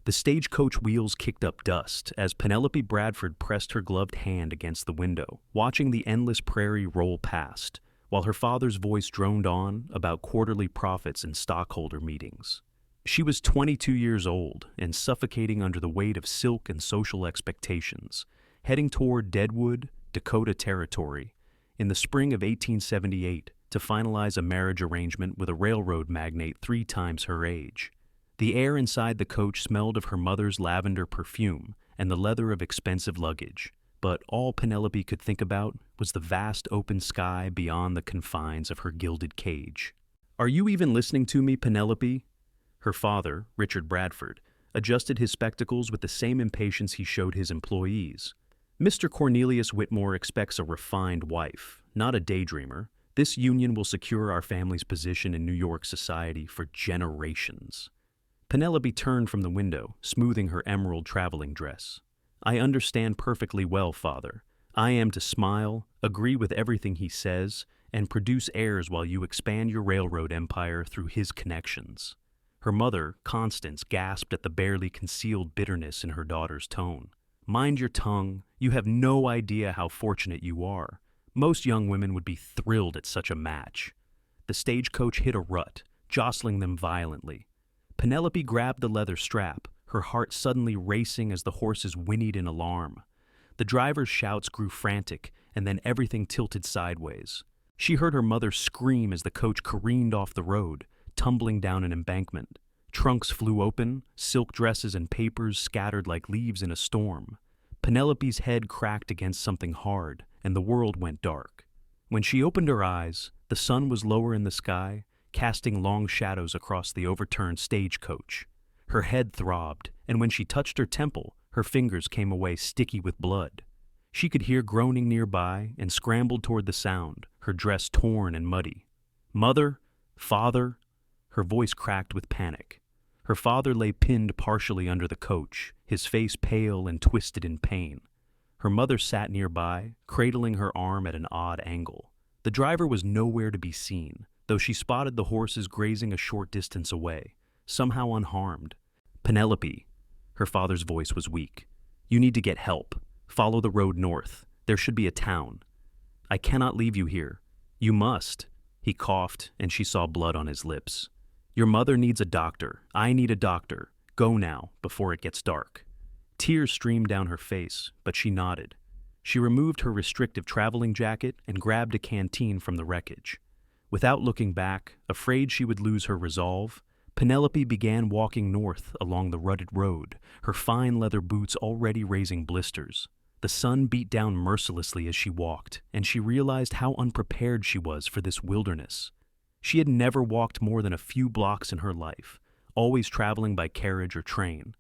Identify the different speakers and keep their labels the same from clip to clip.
Speaker 1: The stagecoach wheels kicked up dust as Penelope Bradford pressed her gloved hand against the window, watching the endless prairie roll past, while her father's voice droned on about quarterly profits and stockholder meetings. She was 22 years old and suffocating under the weight of silk and social expectations, heading toward Deadwood, Dakota Territory, in the spring of 1878 to finalize a marriage arrangement with a railroad magnate 3 times her age. The air inside the coach smelled of her mother's lavender perfume and the leather of expensive luggage, but all Penelope could think about was the vast open sky beyond the confines of her gilded cage. "Are you even listening to me, Penelope?" Her father, Richard Bradford, adjusted his spectacles with the same impatience he showed his employees. "Mr. Cornelius Whitmore expects a refined wife, not a daydreamer. This union will secure our family's position in New York society for generations." Penelope turned from the window, smoothing her emerald traveling dress. "I understand perfectly well, Father. I am to smile, agree with everything he says, and produce heirs while you expand your railroad empire through his connections." Her mother, Constance, gasped at the barely concealed bitterness in her daughter's tone. "Mind your tongue. You have no idea how fortunate you are. Most young women would be thrilled at such a match." The stagecoach hit a rut, jostling them violently. Penelope grabbed the leather strap, her heart suddenly racing as the horses whinnied in alarm. The driver's shouts grew frantic, and then everything tilted sideways. She heard her mother scream as the coach careened off the road, tumbling down an embankment. Trunks flew open, silk dresses and papers scattered like leaves in a storm. Penelope's head cracked against something hard, and the world went dark. When she opened her eyes, the sun was lower in the sky, casting long shadows across the overturned stagecoach. Her head throbbed, and when she touched her temple, her fingers came away sticky with blood. She could hear groaning nearby and scrambled toward the sound, her dress torn and muddy. "Mother? Father?" Her voice cracked with panic. Her father lay pinned partially under the coach, his face pale and twisted in pain. Her mother sat nearby, cradling her arm at an odd angle. The driver was nowhere to be seen, though she spotted the horses grazing a short distance away, somehow unharmed. "Penelope," her father's voice was weak. "You need to get help. Follow the road north. There should be a town." "I cannot leave you here." "You must." He coughed, and she saw blood on his lips. "Your mother needs a doctor. I need a doctor. Go now, before it gets dark." Tears streamed down her face, but she nodded. She removed her restrictive traveling jacket and grabbed a canteen from the wreckage. Without looking back, afraid she would lose her resolve, Penelope began walking north along the rutted road, her fine leather boots already raising blisters. The sun beat down mercilessly as she walked, and she realized how unprepared she was for this wilderness. She had never walked more than a few blocks in her life, always traveling by carriage or train.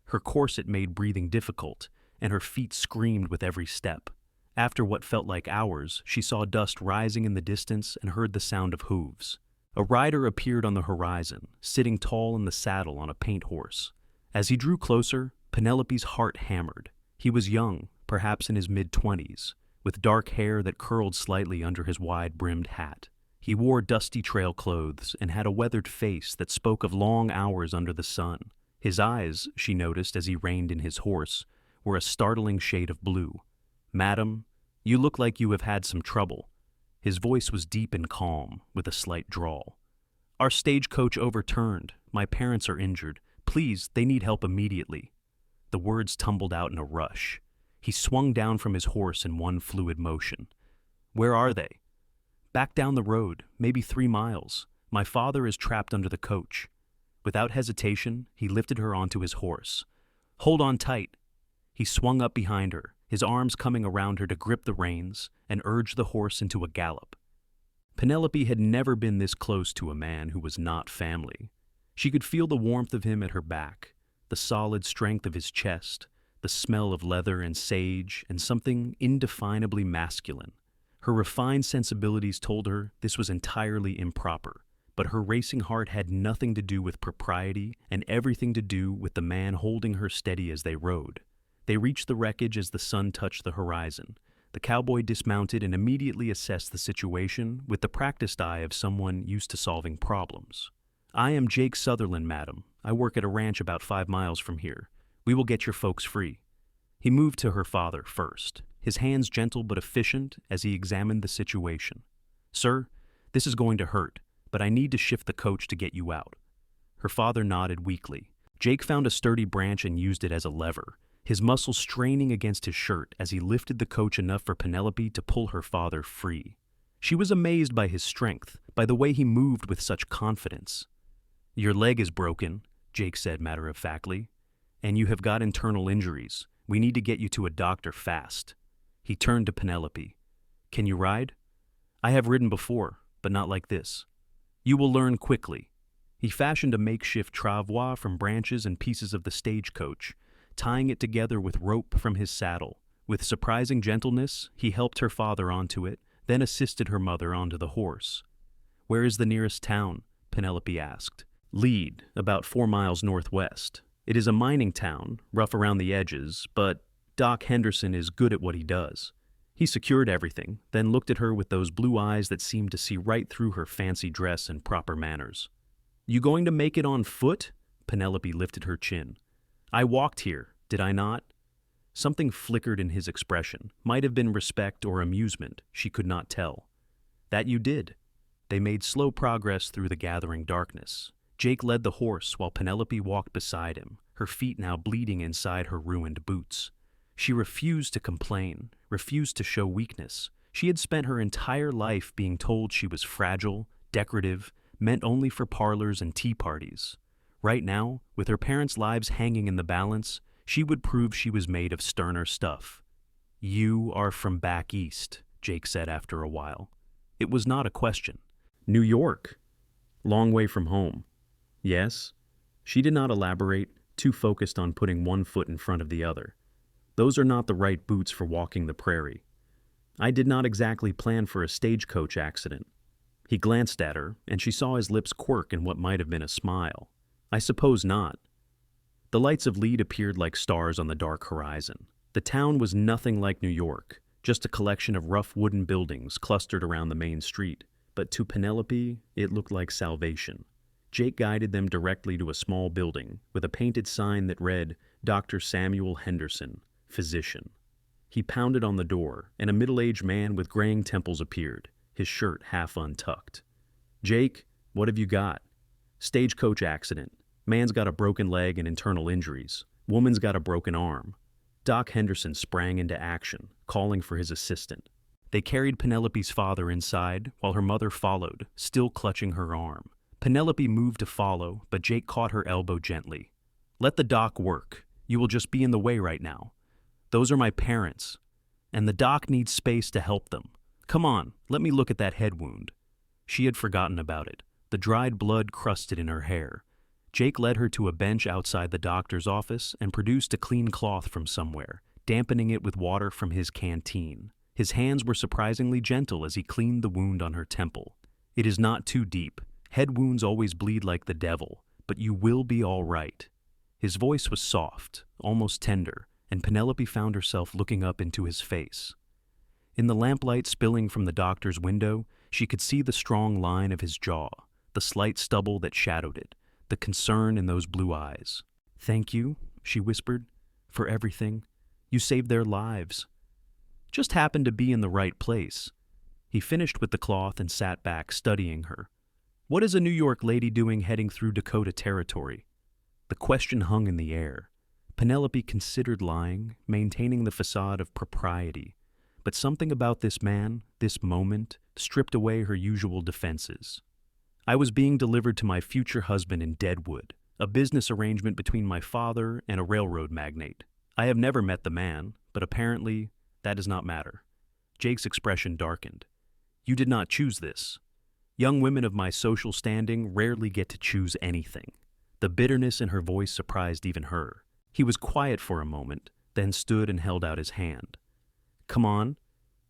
Speaker 1: Her corset made breathing difficult, and her feet screamed with every step. After what felt like hours, she saw dust rising in the distance and heard the sound of hooves. A rider appeared on the horizon, sitting tall in the saddle on a paint horse. As he drew closer, Penelope's heart hammered. He was young, perhaps in his mid-20s, with dark hair that curled slightly under his wide-brimmed hat. He wore dusty trail clothes and had a weathered face that spoke of long hours under the sun. His eyes, she noticed as he reined in his horse, were a startling shade of blue. "Madam, you look like you have had some trouble." His voice was deep and calm, with a slight drawl. "Our stagecoach overturned. My parents are injured. Please, they need help immediately." The words tumbled out in a rush. He swung down from his horse in one fluid motion. "Where are they?" "Back down the road, maybe 3 miles. My father is trapped under the coach." Without hesitation, he lifted her onto his horse. "Hold on tight." He swung up behind her, his arms coming around her to grip the reins and urge the horse into a gallop. Penelope had never been this close to a man who was not family. She could feel the warmth of him at her back, the solid strength of his chest, the smell of leather and sage, and something indefinably masculine. Her refined sensibilities told her this was entirely improper, but her racing heart had nothing to do with propriety and everything to do with the man holding her steady as they rode. They reached the wreckage as the sun touched the horizon. The cowboy dismounted and immediately assessed the situation with the practiced eye of someone used to solving problems. "I am Jake Sutherland, madam. I work at a ranch about 5 miles from here. We will get your folks free." He moved to her father first, his hands gentle but efficient as he examined the situation. "Sir, this is going to hurt, but I need to shift the coach to get you out." Her father nodded weakly. Jake found a sturdy branch and used it as a lever, his muscles straining against his shirt as he lifted the coach enough for Penelope to pull her father free. She was amazed by his strength, by the way he moved with such confidence. "Your leg is broken," Jake said matter-of-factly, "and you have got internal injuries. We need to get you to a doctor fast." He turned to Penelope. "Can you ride?" "I have ridden before, but not like this." "You will learn quickly." He fashioned a makeshift travois from branches and pieces of the stagecoach, tying it together with rope from his saddle. With surprising gentleness, he helped her father onto it, then assisted her mother onto the horse. "Where is the nearest town?" Penelope asked. "Lead, about 4 miles northwest. It is a mining town, rough around the edges, but Doc Henderson is good at what he does." He secured everything, then looked at her with those blue eyes that seemed to see right through her fancy dress and proper manners. "You going to make it on foot?" Penelope lifted her chin. "I walked here, did I not?" Something flickered in his expression, might have been respect or amusement, she could not tell. "That you did." They made slow progress through the gathering darkness. Jake led the horse while Penelope walked beside him, her feet now bleeding inside her ruined boots. She refused to complain, refused to show weakness. She had spent her entire life being told she was fragile, decorative, meant only for parlors and tea parties. Right now, with her parents' lives hanging in the balance, she would prove she was made of sterner stuff. "You are from back east," Jake said after a while. It was not a question. "New York. Long way from home." "Yes?" She did not elaborate, too focused on putting one foot in front of the other. "Those are not the right boots for walking the prairie." "I did not exactly plan for a stagecoach accident." He glanced at her, and she saw his lips quirk in what might have been a smile. "I suppose not." The lights of Lead appeared like stars on the dark horizon. The town was nothing like New York, just a collection of rough wooden buildings clustered around the main street. But to Penelope, it looked like salvation. Jake guided them directly to a small building with a painted sign that read, "Dr. Samuel Henderson, Physician." He pounded on the door, and a middle-aged man with graying temples appeared, his shirt half untucked. "Jake, what have you got?" "Stagecoach accident. Man's got a broken leg and internal injuries. Woman's got a broken arm." Doc Henderson sprang into action, calling for his assistant. They carried Penelope's father inside, while her mother followed, still clutching her arm. Penelope moved to follow, but Jake caught her elbow gently. "Let the doc work. You will just be in the way right now. Those are my parents, and the doc needs space to help them. Come on, let me look at that head wound." She had forgotten about it. The dried blood crusted in her hair. Jake led her to a bench outside the doctor's office and produced a clean cloth from somewhere, dampening it with water from his canteen. His hands were surprisingly gentle as he cleaned the wound on her temple. "It is not too deep. Head wounds always bleed like the devil, but you will be all right." His voice was soft, almost tender, and Penelope found herself looking up into his face. In the lamplight spilling from the doctor's window, she could see the strong line of his jaw, the slight stubble that shadowed it, the concern in those blue eyes. "Thank you," she whispered, "for everything. You saved their lives." "Just happened to be in the right place." He finished with the cloth and sat back, studying her. "What is a New York lady doing heading through Dakota territory?" The question hung in the air. Penelope considered lying, maintaining the facade of propriety. But something about this man, this moment, stripped away her usual defenses. "I was being delivered to my future husband in Deadwood, a business arrangement between my father and a railroad magnate. I have never met the man, but apparently that does not matter." Jake's expression darkened. "You did not choose this. Young women of my social standing rarely get to choose anything." The bitterness in her voice surprised even her. He was quiet for a moment, then stood and held out his hand. "Come on.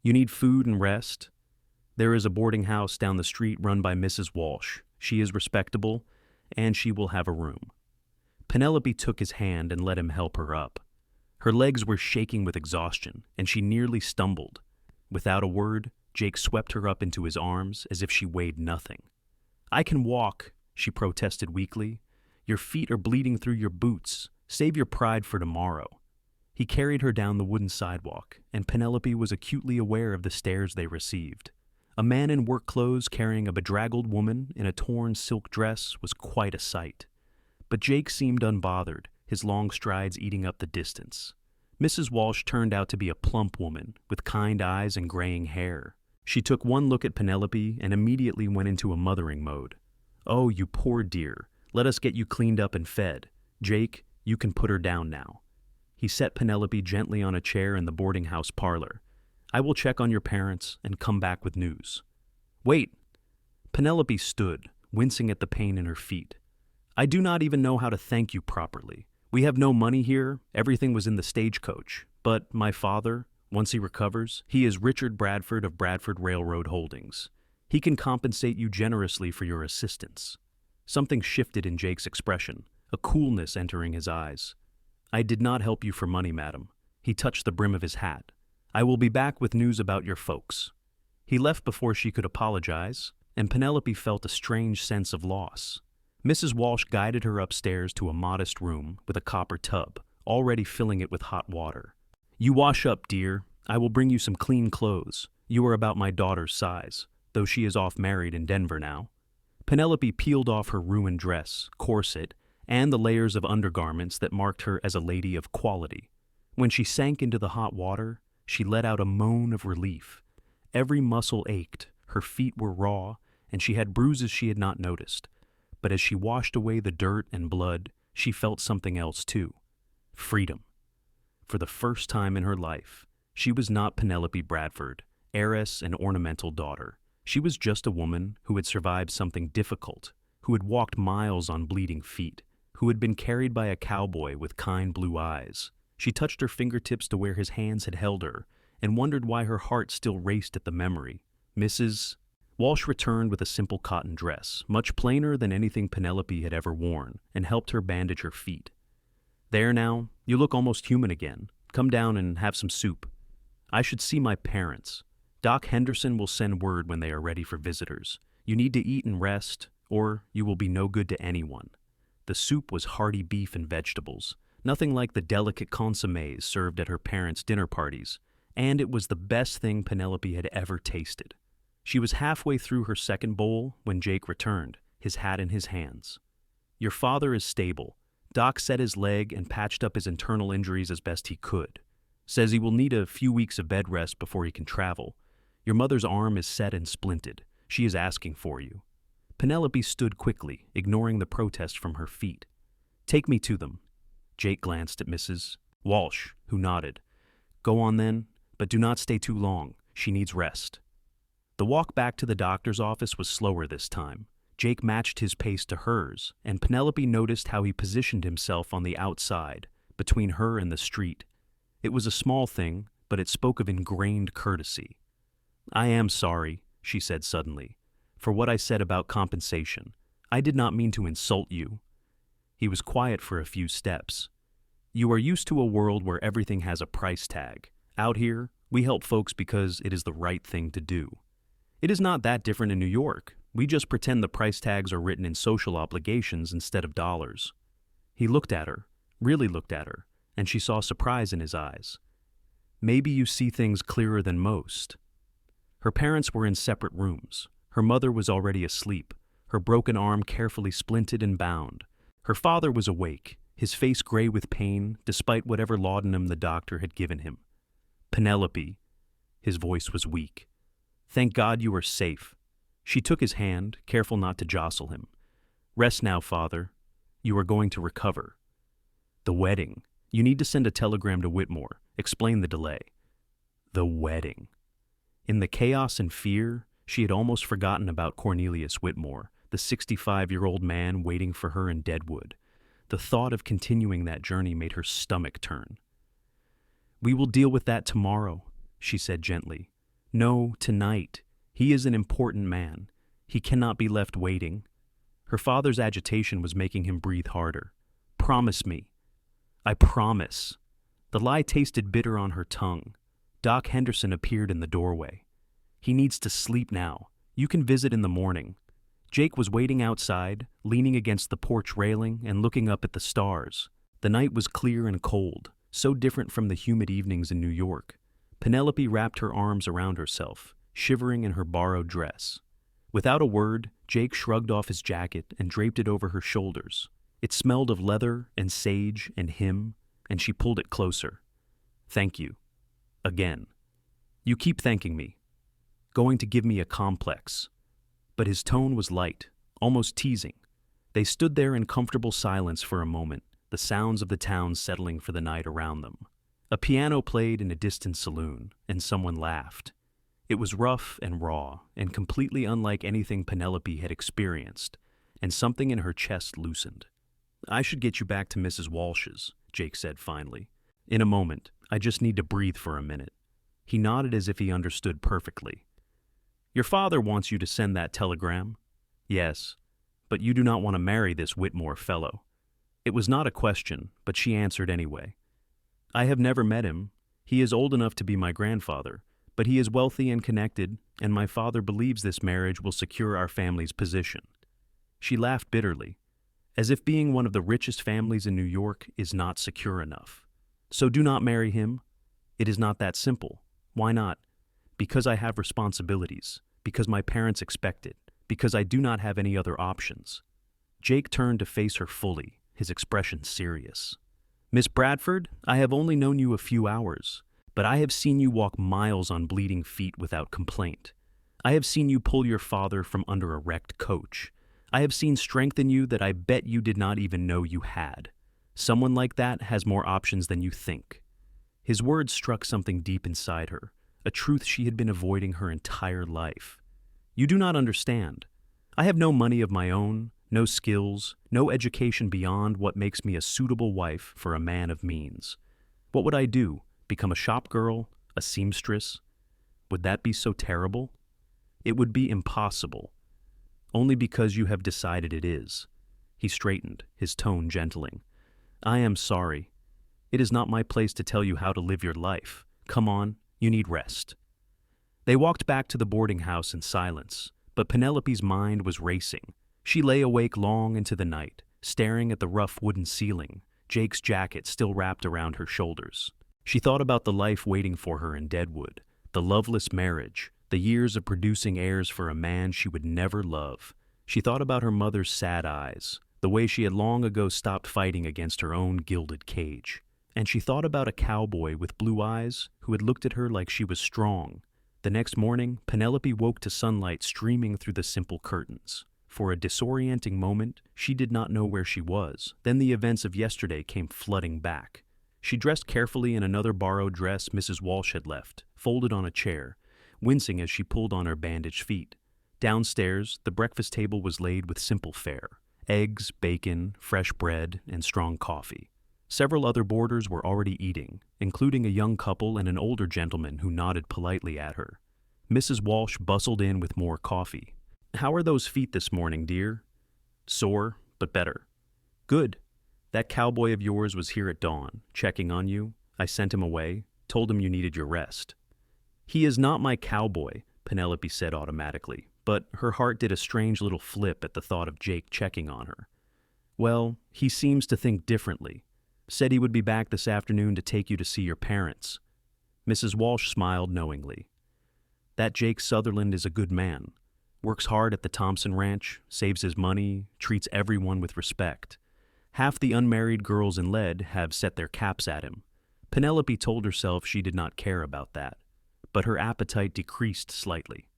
Speaker 1: You need food and rest. There is a boarding house down the street run by Mrs. Walsh. She is respectable, and she will have a room." Penelope took his hand and let him help her up. Her legs were shaking with exhaustion, and she nearly stumbled. Without a word, Jake swept her up into his arms as if she weighed nothing. "I can walk," she protested weakly. Your feet are bleeding through your boots. Save your pride for tomorrow." He carried her down the wooden sidewalk, and Penelope was acutely aware of the stares they received. A man in work clothes carrying a bedraggled woman in a torn silk dress was quite a sight. But Jake seemed unbothered, his long strides eating up the distance. Mrs. Walsh turned out to be a plump woman with kind eyes and graying hair. She took one look at Penelope and immediately went into a mothering mode. "Oh, you poor dear. Let us get you cleaned up and fed. Jake, you can put her down now." He set Penelope gently on a chair in the boarding house parlor. "I will check on your parents and come back with news." "Wait!" Penelope stood, wincing at the pain in her feet. "I do not even know how to thank you properly. We have no money here, everything was in the stagecoach. But my father, once he recovers, he is Richard Bradford of Bradford Railroad Holdings. He can compensate you generously for your assistance." Something shifted in Jake's expression, a coolness entering his eyes. "I did not help you for money, madam." He touched the brim of his hat. "I will be back with news about your folks." He left before she could apologize, and Penelope felt a strange sense of loss. Mrs. Walsh guided her upstairs to a modest room with a copper tub, already filling it with hot water. "You wash up, dear. I will bring you some clean clothes. You are about my daughter's size, though she is off married in Denver now." Penelope peeled off her ruined dress, corset, and the layers of undergarments that marked her as a lady of quality. When she sank into the hot water, she let out a moan of relief. Every muscle ached, her feet were raw, and she had bruises she had not noticed. But as she washed away the dirt and blood, she felt something else too. Freedom. For the first time in her life, she was not Penelope Bradford, heiress and ornamental daughter. She was just a woman who had survived something difficult, who had walked miles on bleeding feet, who had been carried by a cowboy with kind blue eyes. She touched her fingertips to where his hands had held her, and wondered why her heart still raced at the memory. Mrs. Walsh returned with a simple cotton dress, much plainer than anything Penelope had ever worn, and helped her bandage her feet. "There now, you look almost human again. Come down and have some soup." "I should see my parents. Doc Henderson will send word when they are ready for visitors. You need to eat and rest, or you will be no good to anyone." The soup was hearty beef and vegetables, nothing like the delicate consommes served at her parents' dinner parties, and it was the best thing Penelope had ever tasted. She was halfway through her second bowl when Jake returned, his hat in his hands. "Your father is stable. Doc set his leg and patched up his internal injuries as best he could. Says he will need a few weeks of bed rest before he can travel. Your mother's arm is set and splinted. She is asking for you." Penelope stood quickly, ignoring the protest from her feet. "Take me to them." Jake glanced at Mrs. Walsh, who nodded. "Go on then, but do not stay too long. She needs rest." The walk back to the doctor's office was slower this time. Jake matched his pace to hers, and Penelope noticed how he positioned himself on the outside, between her and the street. It was a small thing, but it spoke of ingrained courtesy. "I am sorry," she said suddenly, "for what I said about compensation. I did not mean to insult you." He was quiet for a few steps. "You are used to a world where everything has a price tag. Out here, we help folks because it is the right thing to do. It is not that different in New York. We just pretend the price tags are written in social obligations instead of dollars." He looked at her, really looked at her, and she saw surprise in his eyes. "Maybe you see things clearer than most." Her parents were in separate rooms. Her mother was already asleep, her broken arm carefully splinted and bound. Her father was awake, his face gray with pain, despite whatever laudanum the doctor had given him. "Penelope," his voice was weak. "Thank God you are safe." She took his hand, careful not to jostle him. "Rest now, father. You are going to recover." "The wedding. You need to send a telegram to Whitmore. Explain the delay." The wedding. In the chaos and fear, she had almost forgotten about Cornelius Whitmore, the 65-year-old man waiting for her in Deadwood. The thought of continuing that journey made her stomach turn. "We will deal with that tomorrow," she said gently. "No, tonight. He is an important man. He cannot be left waiting." Her father's agitation was making him breathe harder. "Promise me." "I promise." The lie tasted bitter on her tongue. Doc Henderson appeared in the doorway. "He needs to sleep now. You can visit in the morning. Jake was waiting outside, leaning against the porch railing and looking up at the stars. The night was clear and cold, so different from the humid evenings in New York. Penelope wrapped her arms around herself, shivering in her borrowed dress. Without a word, Jake shrugged off his jacket and draped it over her shoulders. It smelled of leather and sage and him, and she pulled it closer. "Thank you. Again. You keep thanking me. Going to give me a complex." But his tone was light, almost teasing. They stood there in comfortable silence for a moment, the sounds of the town settling for the night around them. A piano played in a distant saloon, and someone laughed. It was rough and raw, and completely unlike anything Penelope had experienced, and something in her chest loosened. "I should get you back to Mrs. Walsh's," Jake said finally. "In a moment. I just need to breathe for a minute." He nodded as if he understood perfectly. "Your father wants you to send that telegram?" "Yes, but you do not want to marry this Whitmore fellow." It was not a question, but she answered anyway. "I have never met him. He is old enough to be my grandfather, but he is wealthy and connected, and my father believes this marriage will secure our family's position." She laughed bitterly, as if being one of the richest families in New York is not secure enough. "So do not marry him?" "It is not that simple." "Why not?" "Because I have responsibilities, because my parents expect it, because I do not have any other options." Jake turned to face her fully, his expression serious. "Miss Bradford, I have only known you a few hours, but I have seen you walk miles on bleeding feet without complaint. I have seen you pull your father from under a wrecked coach. I have seen strength in you that I bet you did not even know you had. Someone like that has more options than you think." His words struck something deep inside her, a truth she had been avoiding her entire life. "You do not understand. I have no money of my own, no skills, no education beyond what makes me a suitable wife for a man of means. What would I do? Become a shop girl? A seamstress? Would that be so terrible? It would be impossible. Only because you have decided it is." He straightened, his tone gentling. "I am sorry. It is not my place to tell you how to live your life. Come on, you need rest." They walked back to the boarding house in silence, but Penelope's mind was racing. She lay awake long into the night, staring at the rough wooden ceiling, Jake's jacket still wrapped around her shoulders. She thought about the life waiting for her in Deadwood, the loveless marriage, the years of producing heirs for a man she would never love. She thought about her mother's sad eyes, the way she had long ago stopped fighting against her own gilded cage. And she thought about a cowboy with blue eyes who had looked at her like she was strong. The next morning, Penelope woke to sunlight streaming through the simple curtains. For a disorienting moment, she did not know where she was. Then the events of yesterday came flooding back. She dressed carefully in another borrowed dress Mrs. Walsh had left, folded on a chair, wincing as she pulled on her bandaged feet. Downstairs, the breakfast table was laid with simple fare: eggs, bacon, fresh bread, and strong coffee. Several other boarders were already eating, including a young couple and an older gentleman who nodded politely at her. Mrs. Walsh bustled in with more coffee. "How are those feet this morning, dear?" "Sore, but better." "Good. That cowboy of yours was here at dawn, checking on you. I sent him away, told him you needed your rest." "He is not my cowboy," Penelope said automatically, but her heart did a strange little flip at the thought of Jake checking on her. "Well, he seems to think differently. Said he would be back this afternoon to take you to see your parents." Mrs. Walsh smiled knowingly. "That Jake Sutherland is a good man. Works hard at the Thompson Ranch, saves his money, treats everyone with respect. Half the unmarried girls in Lead have set their caps at him." Penelope told herself she did not care about that, but her appetite decreased slightly.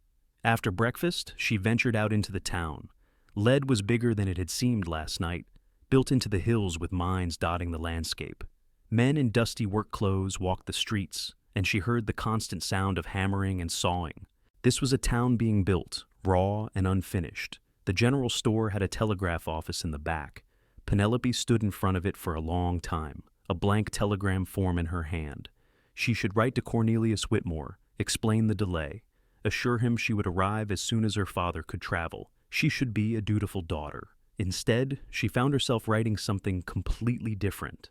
Speaker 1: After breakfast, she ventured out into the town. Lead was bigger than it had seemed last night, built into the hills with mines dotting the landscape. Men in dusty work clothes walked the streets, and she heard the constant sound of hammering and sawing. This was a town being built, raw and unfinished. The general store had a telegraph office in the back. Penelope stood in front of it for a long time, a blank telegram form in her hand. She should write to Cornelius Whitmore, explain the delay, assure him she would arrive as soon as her father could travel. She should be a dutiful daughter. Instead, she found herself writing something completely different.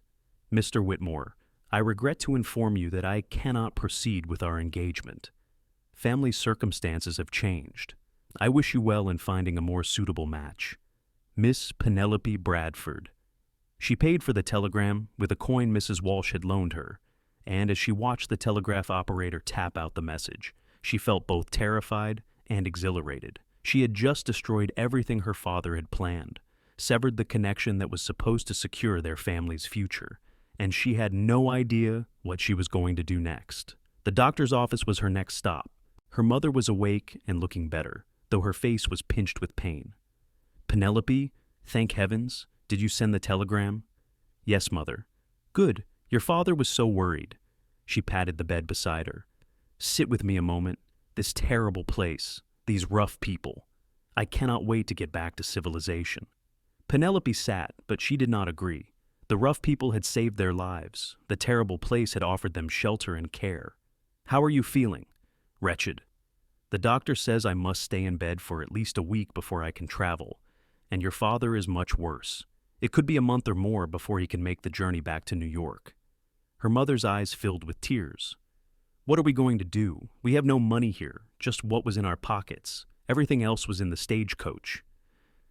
Speaker 1: "Mr. Whitmore, I regret to inform you that I cannot proceed with our engagement. Family circumstances have changed. I wish you well in finding a more suitable match. Miss Penelope Bradford. She paid for the telegram with a coin Mrs. Walsh had loaned her, and as she watched the telegraph operator tap out the message, she felt both terrified and exhilarated. She had just destroyed everything her father had planned, severed the connection that was supposed to secure their family's future, and she had no idea what she was going to do next. The doctor's office was her next stop. Her mother was awake and looking better, though her face was pinched with pain. Penelope, thank heavens, did you send the telegram? Yes, Mother. Good, your father was so worried. She patted the bed beside her. Sit with me a moment. This terrible place, these rough people. I cannot wait to get back to civilization. Penelope sat, but she did not agree. The rough people had saved their lives. The terrible place had offered them shelter and care. How are you feeling? Wretched. The doctor says I must stay in bed for at least a week before I can travel, and your father is much worse. It could be a month or more before he can make the journey back to New York. Her mother's eyes filled with tears. What are we going to do? We have no money here, just what was in our pockets. Everything else was in the stagecoach.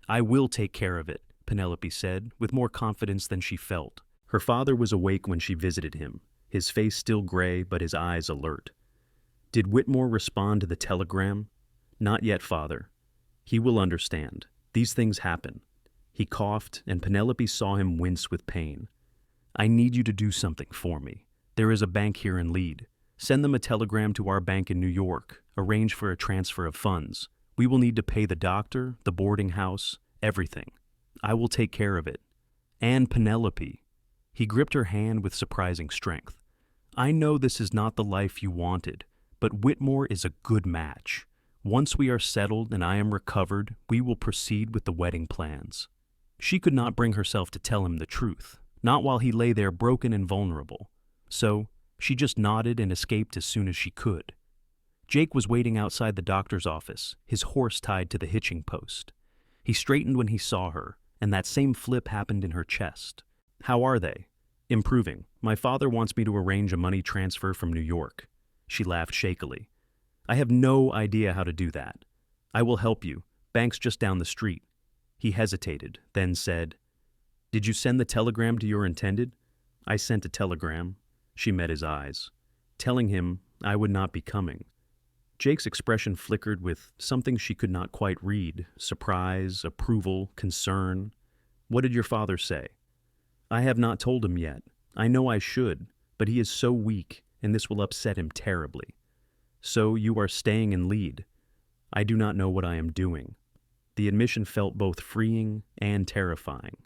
Speaker 1: I will take care of it, Penelope said, with more confidence than she felt. Her father was awake when she visited him, his face still gray but his eyes alert. Did Whitmore respond to the telegram? Not yet, Father. He will understand. These things happen. He coughed, and Penelope saw him wince with pain. I need you to do something for me. There is a bank here in Lead. Send them a telegram to our bank in New York. Arrange for a transfer of funds. We will need to pay the doctor, the boarding house, everything. I will take care of it. And Penelope. He gripped her hand with surprising strength. I know this is not the life you wanted, but Whitmore is a good match. Once we are settled and I am recovered, we will proceed with the wedding plans. She could not bring herself to tell him the truth, not while he lay there broken and vulnerable. So she just nodded and escaped as soon as she could. Jake was waiting outside the doctor's office, his horse tied to the hitching post. He straightened when he saw her, and that same flip happened in her chest. How are they? Improving. My father wants me to arrange a money transfer from New York. She laughed shakily. I have no idea how to do that. I will help you. Bank's just down the street. He hesitated, then said, Did you send the telegram to your intended? I sent a telegram. She met his eyes, telling him I would not be coming. Jake's expression flickered with something she could not quite read, surprise, approval, concern. What did your father say? I have not told him yet. I know I should, but he is so weak, and this will upset him terribly. So you are staying in Lead. I do not know what I am doing. The admission felt both freeing and terrifying.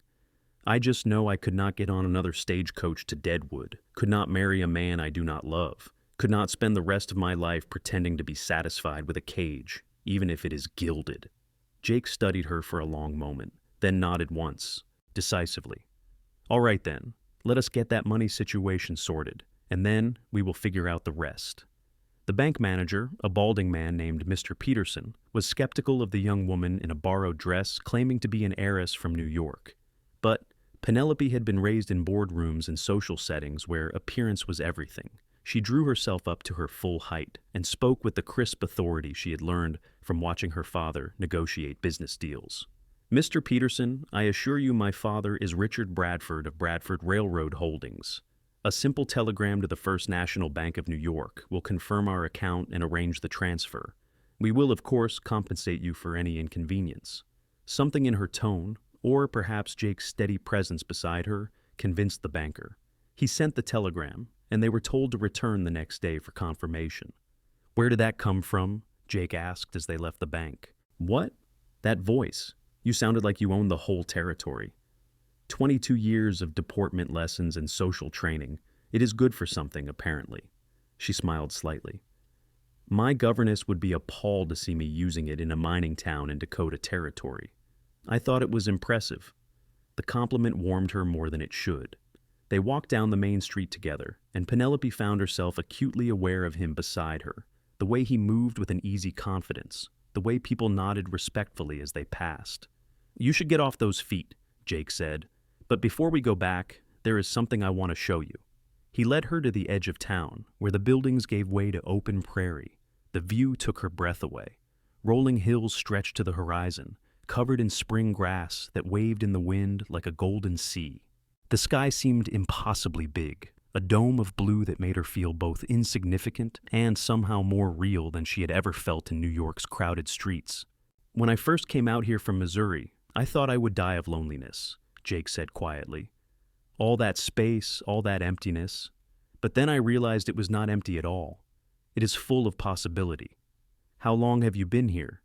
Speaker 1: I just know I could not get on another stagecoach to Deadwood, could not marry a man I do not love, could not spend the rest of my life pretending to be satisfied with a cage, even if it is gilded. Jake studied her for a long moment, then nodded once, decisively. All right then, let us get that money situation sorted, and then we will figure out the rest. The bank manager, a balding man named Mr. Peterson, was skeptical of the young woman in a borrowed dress claiming to be an heiress from New York. But Penelope had been raised in boardrooms and social settings where appearance was everything. She drew herself up to her full height and spoke with the crisp authority she had learned from watching her father negotiate business deals. Mr. Peterson, I assure you my father is Richard Bradford of Bradford Railroad Holdings. A simple telegram to the First National Bank of New York will confirm our account and arrange the transfer. We will, of course, compensate you for any inconvenience. Something in her tone, or perhaps Jake's steady presence beside her, convinced the banker. He sent the telegram, and they were told to return the next day for confirmation. Where did that come from? Jake asked as they left the bank. What? That voice. You sounded like you owned the whole territory. 22 years of deportment lessons and social training. It is good for something, apparently. She smiled slightly. My governess would be appalled to see me using it in a mining town in Dakota Territory. I thought it was impressive. The compliment warmed her more than it should. They walked down the main street together, and Penelope found herself acutely aware of him beside her, the way he moved with an easy confidence, the way people nodded respectfully as they passed. You should get off those feet, Jake said. But before we go back, there is something I want to show you. He led her to the edge of town, where the buildings gave way to open prairie. The view took her breath away. Rolling hills stretched to the horizon, covered in spring grass that waved in the wind like a golden sea. The sky seemed impossibly big, a dome of blue that made her feel both insignificant and somehow more real than she had ever felt in New York's crowded streets. "When I first came out here from Missouri, I thought I would die of loneliness," Jake said quietly. "All that space, all that emptiness. But then I realized it was not empty at all. It is full of possibility." "How long have you been here?"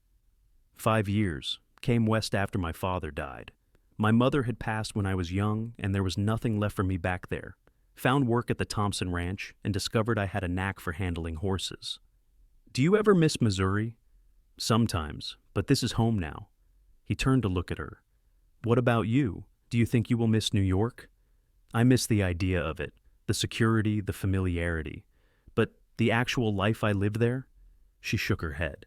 Speaker 1: 5 years. Came west after my father died. My mother had passed when I was young, and there was nothing left for me back there. Found work at the Thompson Ranch and discovered I had a knack for handling horses." "Do you ever miss Missouri?" "Sometimes, but this is home now." He turned to look at her. "What about you? Do you think you will miss New York?" "I miss the idea of it, the security, the familiarity. But the actual life I lived there?" She shook her head.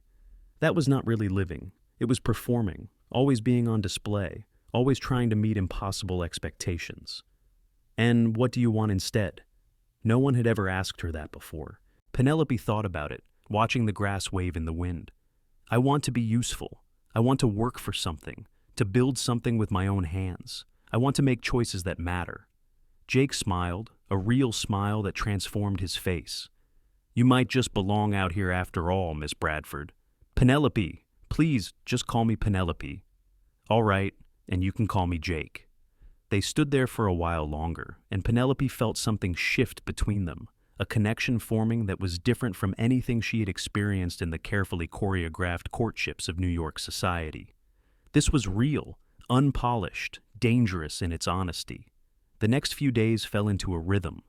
Speaker 1: "That was not really living. It was performing, always being on display, always trying to meet impossible expectations." "And what do you want instead?" No one had ever asked her that before. Penelope thought about it, watching the grass wave in the wind. "I want to be useful. I want to work for something, to build something with my own hands. I want to make choices that matter." Jake smiled, a real smile that transformed his face. "You might just belong out here after all, Miss Bradford. Penelope, please just call me Penelope." "All right, and you can call me Jake." They stood there for a while longer, and Penelope felt something shift between them, a connection forming that was different from anything she had experienced in the carefully choreographed courtships of New York society. This was real, unpolished, dangerous in its honesty. The next few days fell into a rhythm.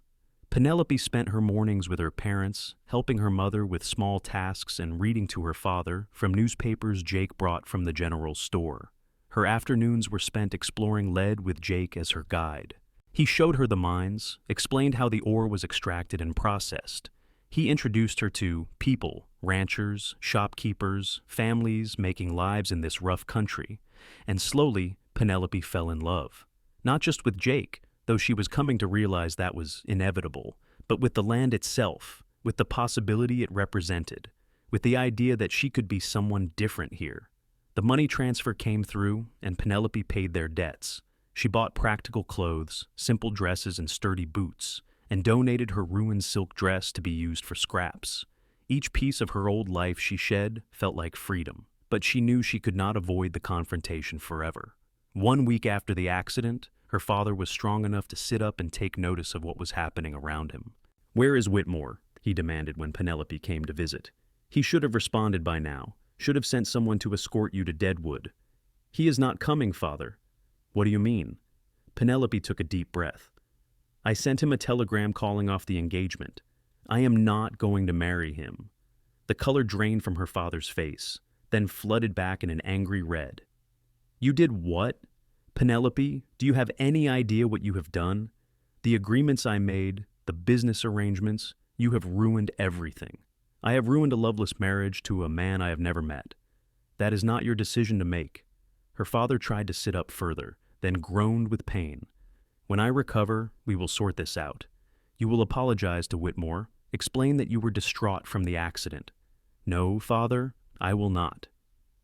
Speaker 1: Penelope spent her mornings with her parents, helping her mother with small tasks and reading to her father from newspapers Jake brought from the general store. Her afternoons were spent exploring lead with Jake as her guide. He showed her the mines, explained how the ore was extracted and processed. He introduced her to people, ranchers, shopkeepers, families making lives in this rough country. And slowly, Penelope fell in love. Not just with Jake, though she was coming to realize that was inevitable, but with the land itself, with the possibility it represented, with the idea that she could be someone different here. The money transfer came through, and Penelope paid their debts. She bought practical clothes, simple dresses and sturdy boots, and donated her ruined silk dress to be used for scraps. Each piece of her old life she shed felt like freedom, but she knew she could not avoid the confrontation forever. 1 week after the accident, her father was strong enough to sit up and take notice of what was happening around him. "Where is Whitmore?" he demanded when Penelope came to visit. "He should have responded by now. Should have sent someone to escort you to Deadwood." "He is not coming, father." "What do you mean?" Penelope took a deep breath. "I sent him a telegram calling off the engagement. I am not going to marry him." The color drained from her father's face, then flooded back in an angry red. "You did what? Penelope, do you have any idea what you have done? The agreements I made, the business arrangements, you have ruined everything. I have ruined a loveless marriage to a man I have never met. That is not your decision to make." Her father tried to sit up further, then groaned with pain. "When I recover, we will sort this out. You will apologize to Whitmore, explain that you were distraught from the accident." "No, father, I will not."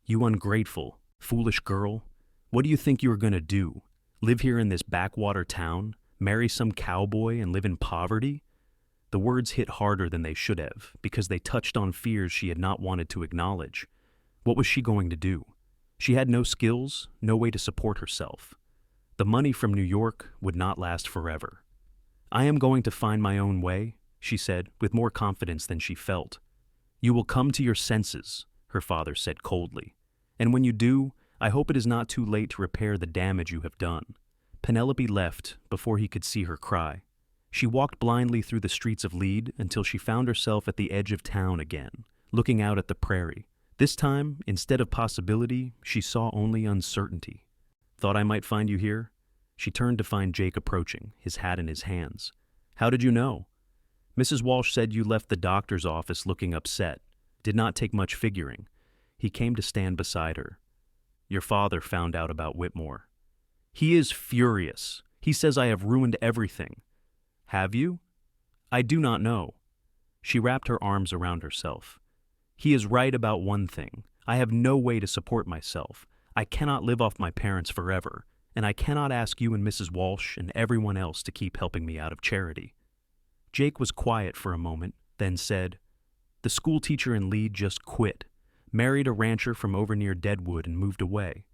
Speaker 1: "You ungrateful, foolish girl. What do you think you are going to do? Live here in this backwater town, marry some cowboy, and live in poverty?" The words hit harder than they should have, because they touched on fears she had not wanted to acknowledge. What was she going to do? She had no skills, no way to support herself. The money from New York would not last forever. "I am going to find my own way," she said, with more confidence than she felt. "You will come to your senses," her father said coldly. "And when you do, I hope it is not too late to repair the damage you have done." Penelope left before he could see her cry. She walked blindly through the streets of Lead until she found herself at the edge of town again, looking out at the prairie. This time, instead of possibility, she saw only uncertainty. "Thought I might find you here?" She turned to find Jake approaching, his hat in his hands. "How did you know?" "Mrs. Walsh said you left the doctor's office looking upset. Did not take much figuring." He came to stand beside her. "Your father found out about Whitmore." "He is furious. He says I have ruined everything." "Have you?" "I do not know." She wrapped her arms around herself. "He is right about one thing. I have no way to support myself. I cannot live off my parents forever, and I cannot ask you and Mrs. Walsh and everyone else to keep helping me out of charity." Jake was quiet for a moment, then said, "The school teacher in Lead just quit, married a rancher from over near Deadwood and moved away.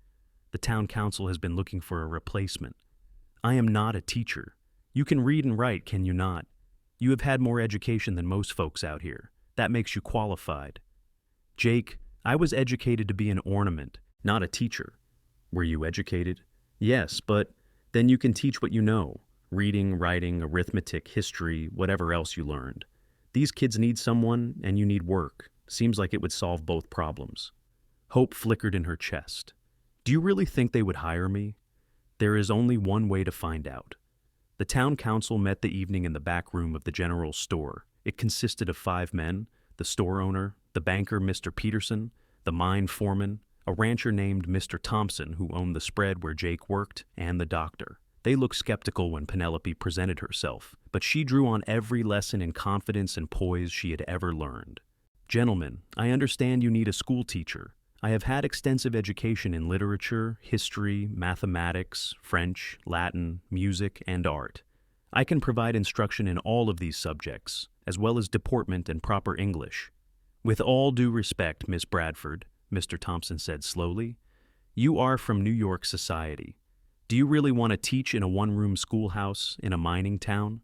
Speaker 1: The town council has been looking for a replacement. I am not a teacher. You can read and write, can you not? You have had more education than most folks out here. That makes you qualified." "Jake, I was educated to be an ornament, not a teacher." "Were you educated?" "Yes, but then you can teach what you know. Reading, writing, arithmetic, history, whatever else you learned. These kids need someone, and you need work. Seems like it would solve both problems." Hope flickered in her chest. "Do you really think they would hire me?" "There is only one way to find out." The town council met the evening in the back room of the general store. It consisted of 5 men: the store owner, the banker Mr. Peterson, the mine foreman, a rancher named Mr. Thompson who owned the spread where Jake worked, and the doctor. They looked skeptical when Penelope presented herself, but she drew on every lesson in confidence and poise she had ever learned. "Gentlemen, I understand you need a school teacher. I have had extensive education in literature, history, mathematics, French, Latin, music, and art. I can provide instruction in all of these subjects, as well as deportment and proper English." "With all due respect, Miss Bradford," Mr. Thompson said slowly, "you are from New York society. Do you really want to teach in a one-room schoolhouse in a mining town?"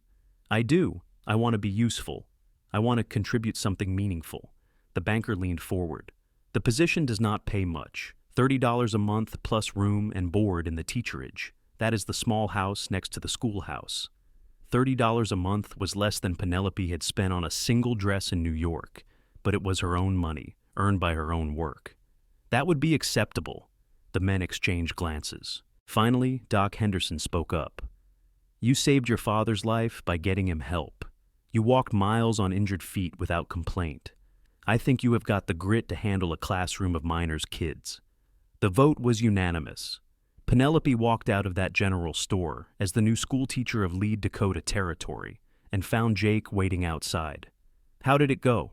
Speaker 1: "I do. I want to be useful. I want to contribute something meaningful." The banker leaned forward. "The position does not pay much. $30 a month plus room and board in the teacherage. That is the small house next to the schoolhouse." $30 a month was less than Penelope had spent on a single dress in New York, but it was her own money, earned by her own work. "That would be acceptable." The men exchanged glances. Finally, Doc Henderson spoke up. "You saved your father's life by getting him help. You walked miles on injured feet without complaint. I think you have got the grit to handle a classroom of miners' kids." The vote was unanimous. Penelope walked out of that general store as the new school teacher of Lead Dakota Territory and found Jake waiting outside. "How did it go?"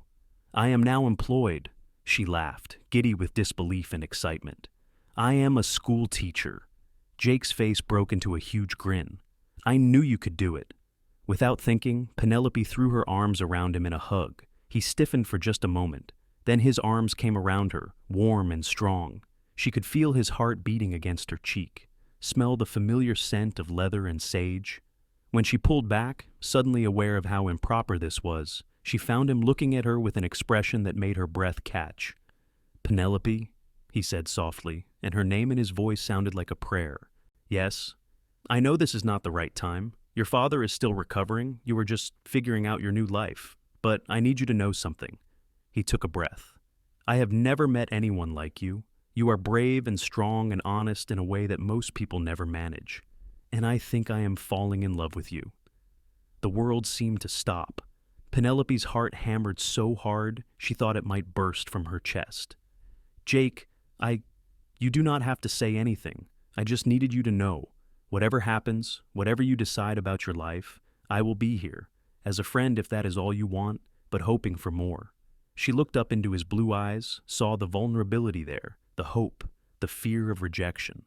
Speaker 1: "I am now employed." She laughed, giddy with disbelief and excitement. "I am a school teacher." Jake's face broke into a huge grin. "I knew you could do it." Without thinking, Penelope threw her arms around him in a hug. He stiffened for just a moment. Then his arms came around her, warm and strong. She could feel his heart beating against her cheek, smell the familiar scent of leather and sage. When she pulled back, suddenly aware of how improper this was, she found him looking at her with an expression that made her breath catch. "Penelope," he said softly, and her name in his voice sounded like a prayer. "Yes? I know this is not the right time. Your father is still recovering. You are just figuring out your new life. But I need you to know something." He took a breath. "I have never met anyone like you. You are brave and strong and honest in a way that most people never manage. And I think I am falling in love with you." The world seemed to stop. Penelope's heart hammered so hard she thought it might burst from her chest. "Jake, you do not have to say anything. I just needed you to know. Whatever happens, whatever you decide about your life, I will be here. As a friend if that is all you want, but hoping for more." She looked up into his blue eyes, saw the vulnerability there, the hope, the fear of rejection,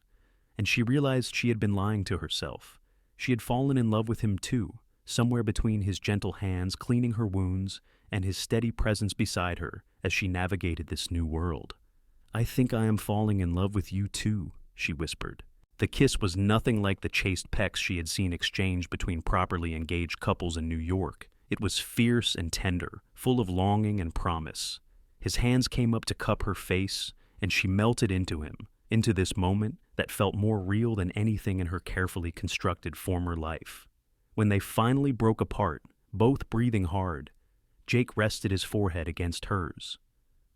Speaker 1: and she realized she had been lying to herself. She had fallen in love with him too, somewhere between his gentle hands cleaning her wounds and his steady presence beside her as she navigated this new world. "I think I am falling in love with you too," she whispered. The kiss was nothing like the chaste pecks she had seen exchanged between properly engaged couples in New York. It was fierce and tender, full of longing and promise. His hands came up to cup her face, and she melted into him, into this moment that felt more real than anything in her carefully constructed former life. When they finally broke apart, both breathing hard, Jake rested his forehead against hers.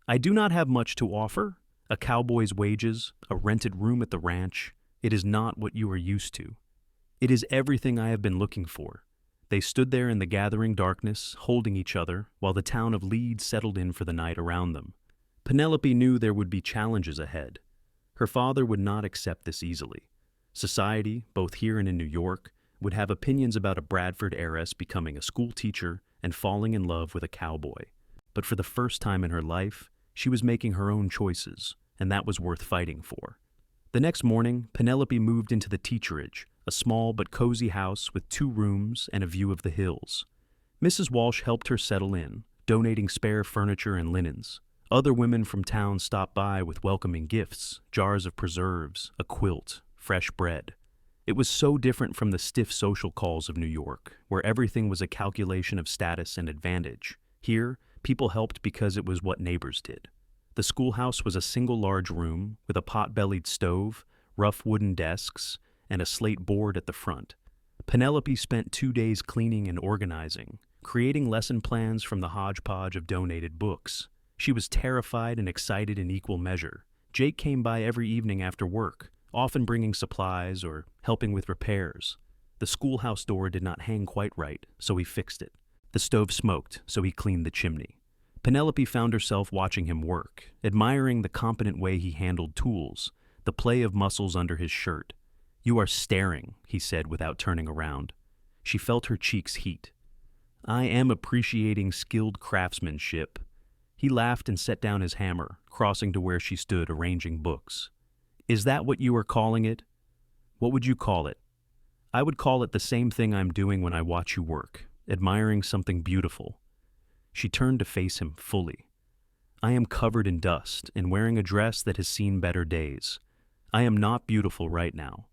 Speaker 1: "I do not have much to offer. A cowboy's wages, a rented room at the ranch. It is not what you are used to. It is everything I have been looking for." They stood there in the gathering darkness, holding each other, while the town of Lead settled in for the night around them. Penelope knew there would be challenges ahead. Her father would not accept this easily. Society, both here and in New York, would have opinions about a Bradford heiress becoming a school teacher and falling in love with a cowboy. But for the first time in her life, She was making her own choices, and that was worth fighting for. The next morning, Penelope moved into the teacherage, a small but cozy house with 2 rooms and a view of the hills. Mrs. Walsh helped her settle in, donating spare furniture and linens. Other women from town stopped by with welcoming gifts, jars of preserves, a quilt, fresh bread. It was so different from the stiff social calls of New York, where everything was a calculation of status and advantage. Here, people helped because it was what neighbors did. The schoolhouse was a single large room with a pot-bellied stove, rough wooden desks, and a slate board at the front. Penelope spent 2 days cleaning and organizing, creating lesson plans from the hodgepodge of donated books. She was terrified and excited in equal measure. Jake came by every evening after work, often bringing supplies or helping with repairs. The schoolhouse door did not hang quite right, so he fixed it. The stove smoked, so he cleaned the chimney. Penelope found herself watching him work, admiring the competent way he handled tools, the play of muscles under his shirt. "You are staring," he said without turning around. She felt her cheeks heat. "I am appreciating skilled craftsmanship." He laughed and set down his hammer, crossing to where she stood arranging books. "Is that what you are calling it? What would you call it?" "I would call it the same thing I'm doing when I watch you work, admiring something beautiful." She turned to face him fully. "I am covered in dust and wearing a dress that has seen better days. I am not beautiful right now."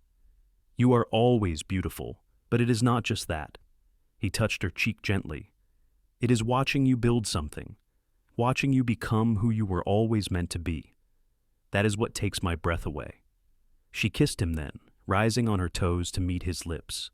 Speaker 1: "You are always beautiful, but it is not just that." He touched her cheek gently. "It is watching you build something, watching you become who you were always meant to be. That is what takes my breath away." She kissed him then, rising on her toes to meet his lips.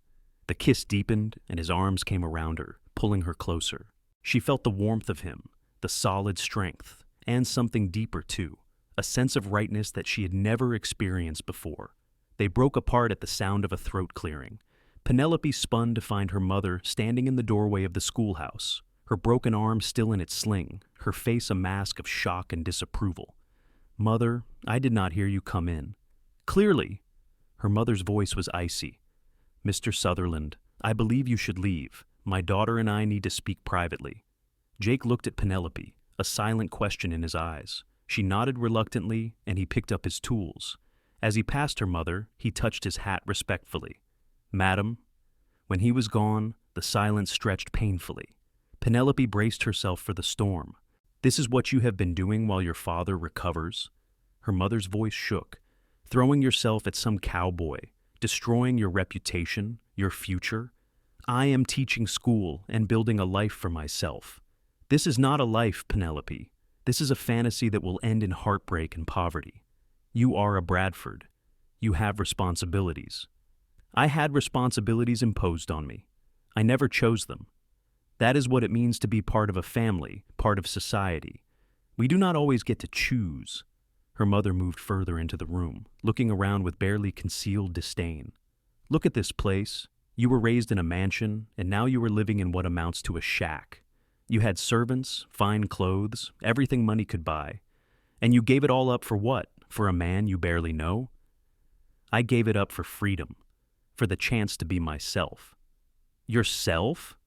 Speaker 1: The kiss deepened, and his arms came around her, pulling her closer. She felt the warmth of him, the solid strength, and something deeper too, a sense of rightness that she had never experienced before. They broke apart at the sound of a throat clearing. Penelope spun to find her mother standing in the doorway of the schoolhouse, her broken arm still in its sling, her face a mask of shock and disapproval. "Mother, I did not hear you come in." "Clearly." Her mother's voice was icy. "Mr. Sutherland, I believe you should leave. My daughter and I need to speak privately." Jake looked at Penelope, a silent question in his eyes. She nodded reluctantly, and he picked up his tools. As he passed her mother, he touched his hat respectfully. "Madam." When he was gone, the silence stretched painfully. Penelope braced herself for the storm. "This is what you have been doing while your father recovers?" Her mother's voice shook. "Throwing yourself at some cowboy, destroying your reputation, your future? I am teaching school and building a life for myself. This is not a life, Penelope. This is a fantasy that will end in heartbreak and poverty. You are a Bradford. You have responsibilities. I had responsibilities imposed on me. I never chose them. That is what it means to be part of a family, part of society. We do not always get to choose." Her mother moved further into the room, looking around with barely concealed disdain. "Look at this place. You were raised in a mansion, and now you are living in what amounts to a shack. You had servants, fine clothes, everything money could buy. And you gave it all up for what? For a man you barely know?" "I gave it up for freedom, for the chance to be myself." "Yourself?"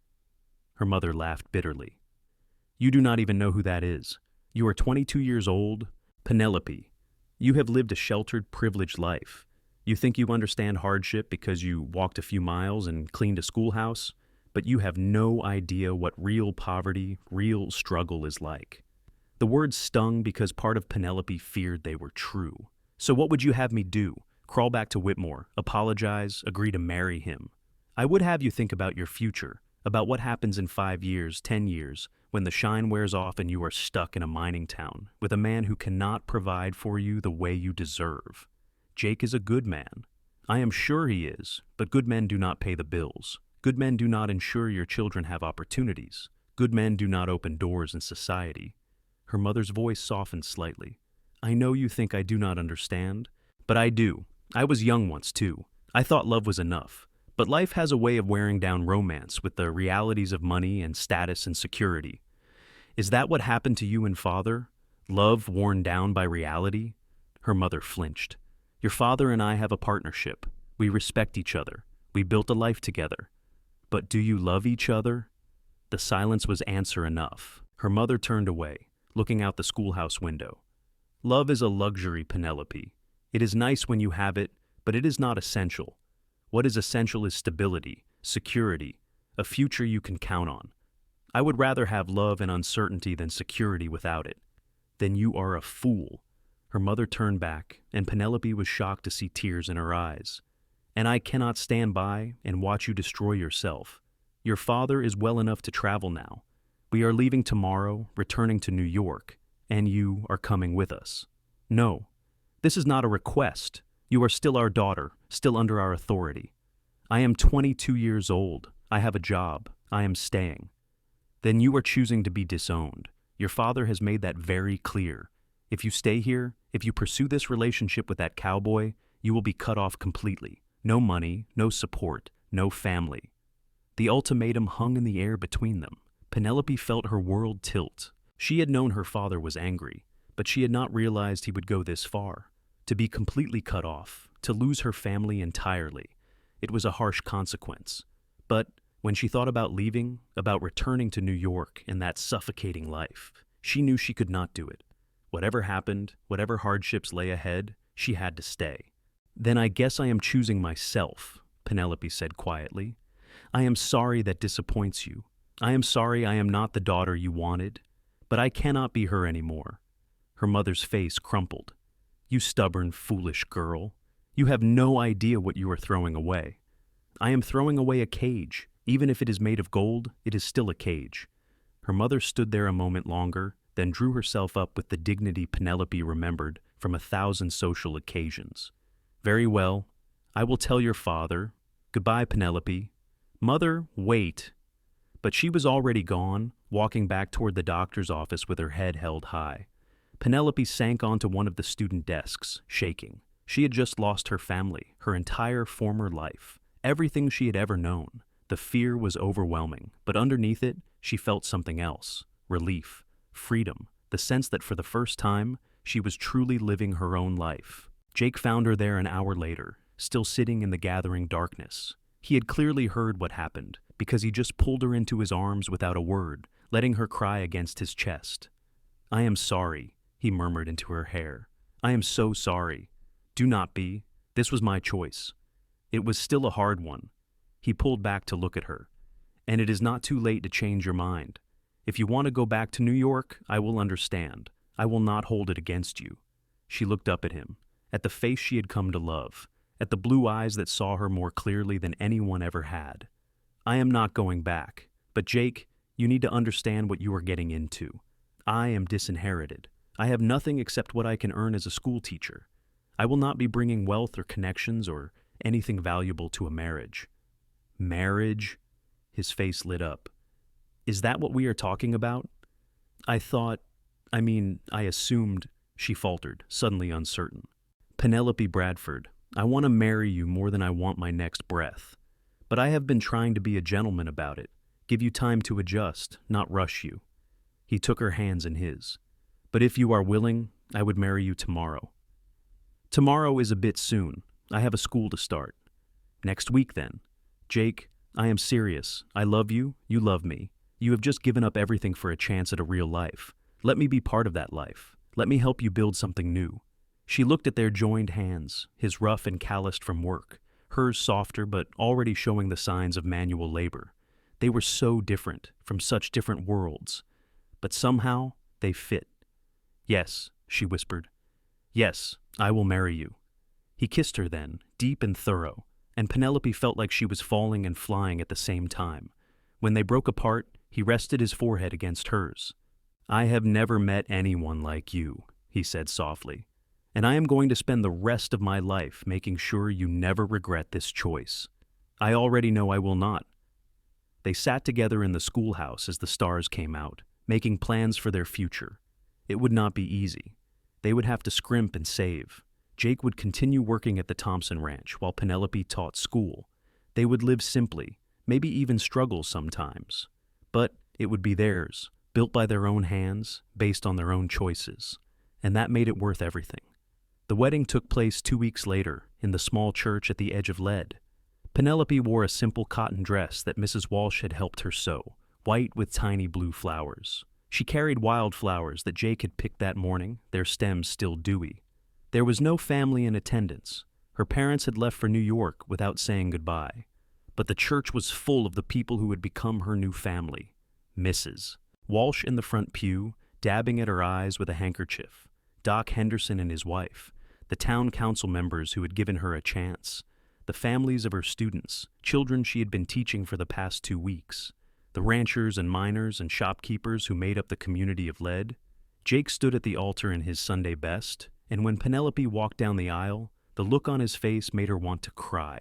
Speaker 1: Her mother laughed bitterly. "You do not even know who that is. You are 22 years old. Penelope, you have lived a sheltered, privileged life. You think you understand hardship because you walked a few miles and cleaned a schoolhouse, but you have no idea what real poverty, real struggle is like." The words stung because part of Penelope feared they were true. "So what would you have me do? Crawl back to Whitmore, apologize, agree to marry him? I would have you think about your future, about what happens in 5 years, 10 years, when the shine wears off and you are stuck in a mining town with a man who cannot provide for you the way you deserve. Jake is a good man. I am sure he is, but good men do not pay the bills. Good men do not ensure your children have opportunities. Good men do not open doors in society." Her mother's voice softened slightly. "I know you think I do not understand, but I do. I was young once, too. I thought love was enough. But life has a way of wearing down romance with the realities of money and status and security. Is that what happened to you and father? Love worn down by reality?" Her mother flinched. "Your father and I have a partnership. We respect each other. We built a life together. But do you love each other?" The silence was answer enough. Her mother turned away. looking out the schoolhouse window. Love is a luxury, Penelope. It is nice when you have it, but it is not essential. What is essential is stability, security, a future you can count on. I would rather have love and uncertainty than security without it. Then you are a fool. Her mother turned back, and Penelope was shocked to see tears in her eyes. And I cannot stand by and watch you destroy yourself. Your father is well enough to travel now. We are leaving tomorrow, returning to New York, and you are coming with us. No, this is not a request. You are still our daughter, still under our authority. I am 22 years old. I have a job. I am staying. Then you are choosing to be disowned. Your father has made that very clear. If you stay here, if you pursue this relationship with that cowboy, you will be cut off completely. No money, no support, no family. The ultimatum hung in the air between them. Penelope felt her world tilt. She had known her father was angry, but she had not realized he would go this far. To be completely cut off, to lose her family entirely. It was a harsh consequence. But when she thought about leaving, about returning to New York and that suffocating life, she knew she could not do it. Whatever happened, whatever hardships lay ahead, she had to stay. Then I guess I am choosing myself, Penelope said quietly. I am sorry that disappoints you. I am sorry I am not the daughter you wanted, but I cannot be her anymore. Her mother's face crumpled. You stubborn, foolish girl. You have no idea what you are throwing away. I am throwing away a cage. Even if it is made of gold, it is still a cage. Her mother stood there a moment longer, then drew herself up with the dignity Penelope remembered from 1,000 social occasions. Very well. I will tell your father. Goodbye, Penelope. Mother, wait. But she was already gone, walking back toward the doctor's office with her head held high. Penelope sank onto one of the student desks, shaking. She had just lost her family, her entire former life, everything she had ever known. The fear was overwhelming, but underneath it, she felt something else. Relief, freedom, the sense that for the first time, she was truly living her own life. Jake found her there an hour later, still sitting in the gathering darkness. He had clearly heard what happened, because he just pulled her into his arms without a word, letting her cry against his chest. I am sorry, he murmured into her hair. I am so sorry. Do not be. This was my choice. It was still a hard one. He pulled back to look at her. And it is not too late to change your mind. If you want to go back to New York, I will understand. I will not hold it against you. She looked up at him, at the face she had come to love, at the blue eyes that saw her more clearly than anyone ever had. I am not going back, but Jake, you need to understand what you are getting into. I am disinherited. I have nothing except what I can earn as a school teacher. I will not be bringing wealth or connections or anything valuable to a marriage. Marriage? His face lit up. Is that what we are talking about? I assumed, she faltered, suddenly uncertain. Penelope Bradford, I want to marry you more than I want my next breath. But I have been trying to be a gentleman about it, give you time to adjust, not rush you. He took her hands in his. But if you are willing, I would marry you tomorrow. Tomorrow is a bit soon. I have a school to start. Next week, then. Jake, I am serious. I love you. You love me. You have just given up everything for a chance at a real life. Let me be part of that life. Let me help you build something new. She looked at their joined hands, his rough and calloused from work, hers softer but already showing the signs of manual labor. They were so different, from such different worlds. But somehow, they fit. Yes, she whispered. Yes, I will marry you. He kissed her then, deep and thorough, and Penelope felt like she was falling and flying at the same time. When they broke apart, he rested his forehead against hers. I have never met anyone like you, he said softly, and I am going to spend the rest of my life making sure you never regret this choice. I already know I will not. They sat together in the schoolhouse as the stars came out, making plans for their future. It would not be easy. They would have to scrimp and save. Jake would continue working at the Thompson Ranch while Penelope taught school. They would live simply, maybe even struggle sometimes. But it would be theirs, built by their own hands, based on their own choices. And that made it worth everything. The wedding took place 2 weeks later in the small church at the edge of Lead. Penelope wore a simple cotton dress that Mrs. Walsh had helped her sew, white with tiny blue flowers. She carried wildflowers that Jake had picked that morning, their stems still dewy. There was no family in attendance. Her parents had left for New York without saying goodbye. But the church was full of the people who had become her new family. Mrs. Walsh in the front pew, dabbing at her eyes with a handkerchief. Doc Henderson and his wife. The town council members who had given her a chance. The families of her students, children she had been teaching for the past 2 weeks. The ranchers and miners and shopkeepers who made up the community of lead. Jake stood at the altar in his Sunday best, and when Penelope walked down the aisle, the look on his face made her want to cry.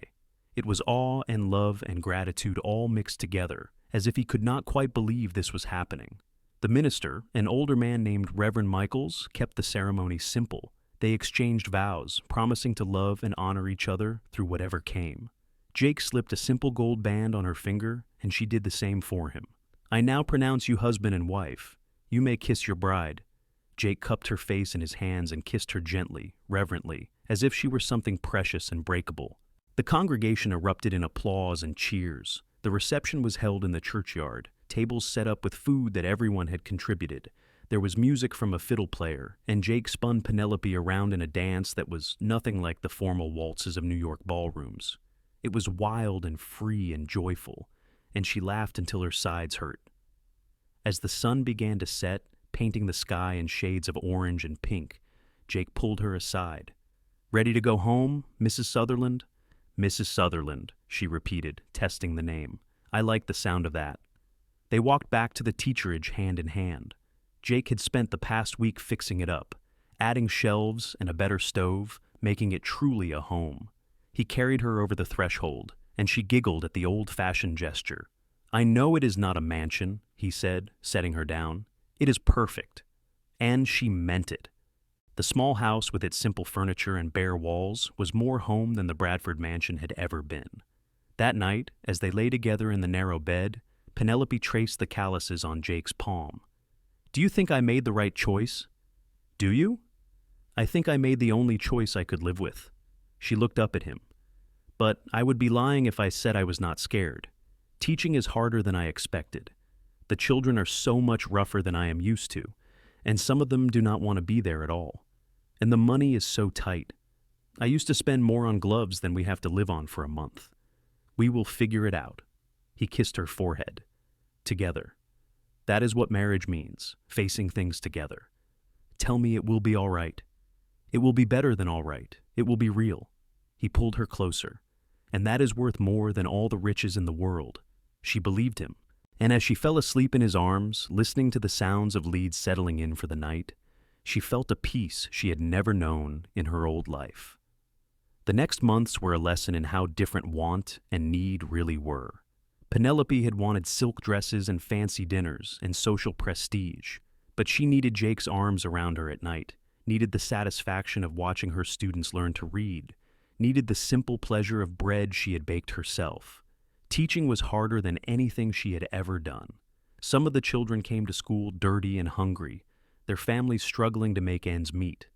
Speaker 1: It was awe and love and gratitude all mixed together, as if he could not quite believe this was happening. The minister, an older man named Reverend Michaels, kept the ceremony simple. They exchanged vows, promising to love and honor each other through whatever came. Jake slipped a simple gold band on her finger, and she did the same for him. "I now pronounce you husband and wife. You may kiss your bride." Jake cupped her face in his hands and kissed her gently, reverently, as if she were something precious and breakable. The congregation erupted in applause and cheers. The reception was held in the churchyard, tables set up with food that everyone had contributed. There was music from a fiddle player, and Jake spun Penelope around in a dance that was nothing like the formal waltzes of New York ballrooms. It was wild and free and joyful, and she laughed until her sides hurt. As the sun began to set, painting the sky in shades of orange and pink, Jake pulled her aside. "Ready to go home, Mrs. Sutherland?" "Mrs. Sutherland," she repeated, testing the name. "I like the sound of that." They walked back to the teacherage hand in hand. Jake had spent the past week fixing it up, adding shelves and a better stove, making it truly a home. He carried her over the threshold, and she giggled at the old-fashioned gesture. "I know it is not a mansion," he said, setting her down. "It is perfect." And she meant it. The small house with its simple furniture and bare walls was more home than the Bradford mansion had ever been. That night, as they lay together in the narrow bed, Penelope traced the calluses on Jake's palm. "Do you think I made the right choice?" "Do you?" "I think I made the only choice I could live with." She looked up at him. "But I would be lying if I said I was not scared. Teaching is harder than I expected. The children are so much rougher than I am used to, and some of them do not want to be there at all. And the money is so tight. I used to spend more on gloves than we have to live on for a month. We will figure it out." He kissed her forehead. "Together. That is what marriage means, facing things together. Tell me it will be all right. It will be better than all right. It will be real." He pulled her closer. "And that is worth more than all the riches in the world." She believed him. And as she fell asleep in his arms, listening to the sounds of leads settling in for the night, she felt a peace she had never known in her old life. The next months were a lesson in how different want and need really were. Penelope had wanted silk dresses and fancy dinners and social prestige, but she needed Jake's arms around her at night, needed the satisfaction of watching her students learn to read, needed the simple pleasure of bread she had baked herself. Teaching was harder than anything she had ever done. Some of the children came to school dirty and hungry, their families struggling to make ends meet.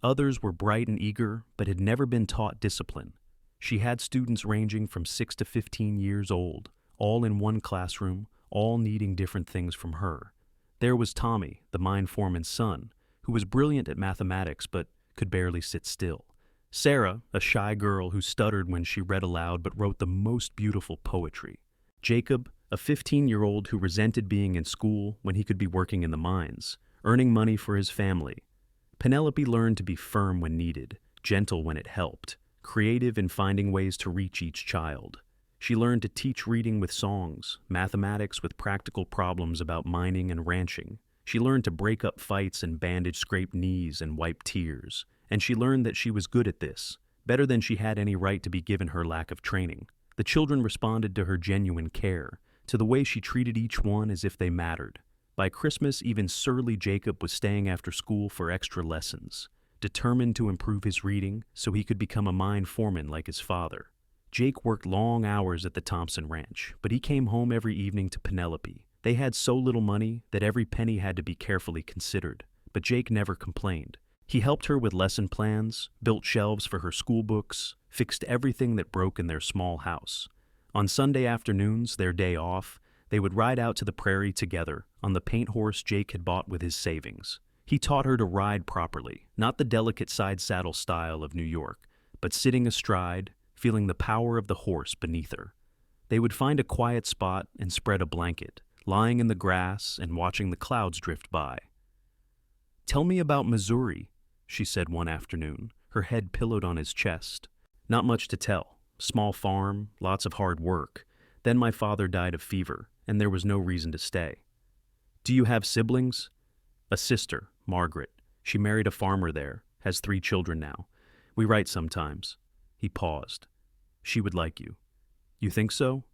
Speaker 1: Others were bright and eager, but had never been taught discipline. She had students ranging from 6 to 15 years old, all in one classroom, all needing different things from her. There was Tommy, the mine foreman's son, who was brilliant at mathematics but could barely sit still. Sarah, a shy girl who stuttered when she read aloud but wrote the most beautiful poetry. Jacob, a 15-year-old who resented being in school when he could be working in the mines, earning money for his family. Penelope learned to be firm when needed, gentle when it helped, creative in finding ways to reach each child. She learned to teach reading with songs, mathematics with practical problems about mining and ranching. She learned to break up fights and bandage scraped knees and wipe tears. And she learned that she was good at this, better than she had any right to be given her lack of training. The children responded to her genuine care, to the way she treated each one as if they mattered. By Christmas, even surly Jacob was staying after school for extra lessons, determined to improve his reading so he could become a mine foreman like his father. Jake worked long hours at the Thompson Ranch, but he came home every evening to Penelope. They had so little money that every penny had to be carefully considered, but Jake never complained. He helped her with lesson plans, built shelves for her school books, fixed everything that broke in their small house. On Sunday afternoons, their day off, They would ride out to the prairie together on the paint horse Jake had bought with his savings. He taught her to ride properly, not the delicate side saddle style of New York, but sitting astride, feeling the power of the horse beneath her. They would find a quiet spot and spread a blanket, lying in the grass and watching the clouds drift by. "Tell me about Missouri," she said one afternoon, her head pillowed on his chest. "Not much to tell. Small farm, lots of hard work. Then my father died of fever, and there was no reason to stay." "Do you have siblings?" "A sister, Margaret. She married a farmer there, has 3 children now. We write sometimes." He paused. "She would like you." "You think so?"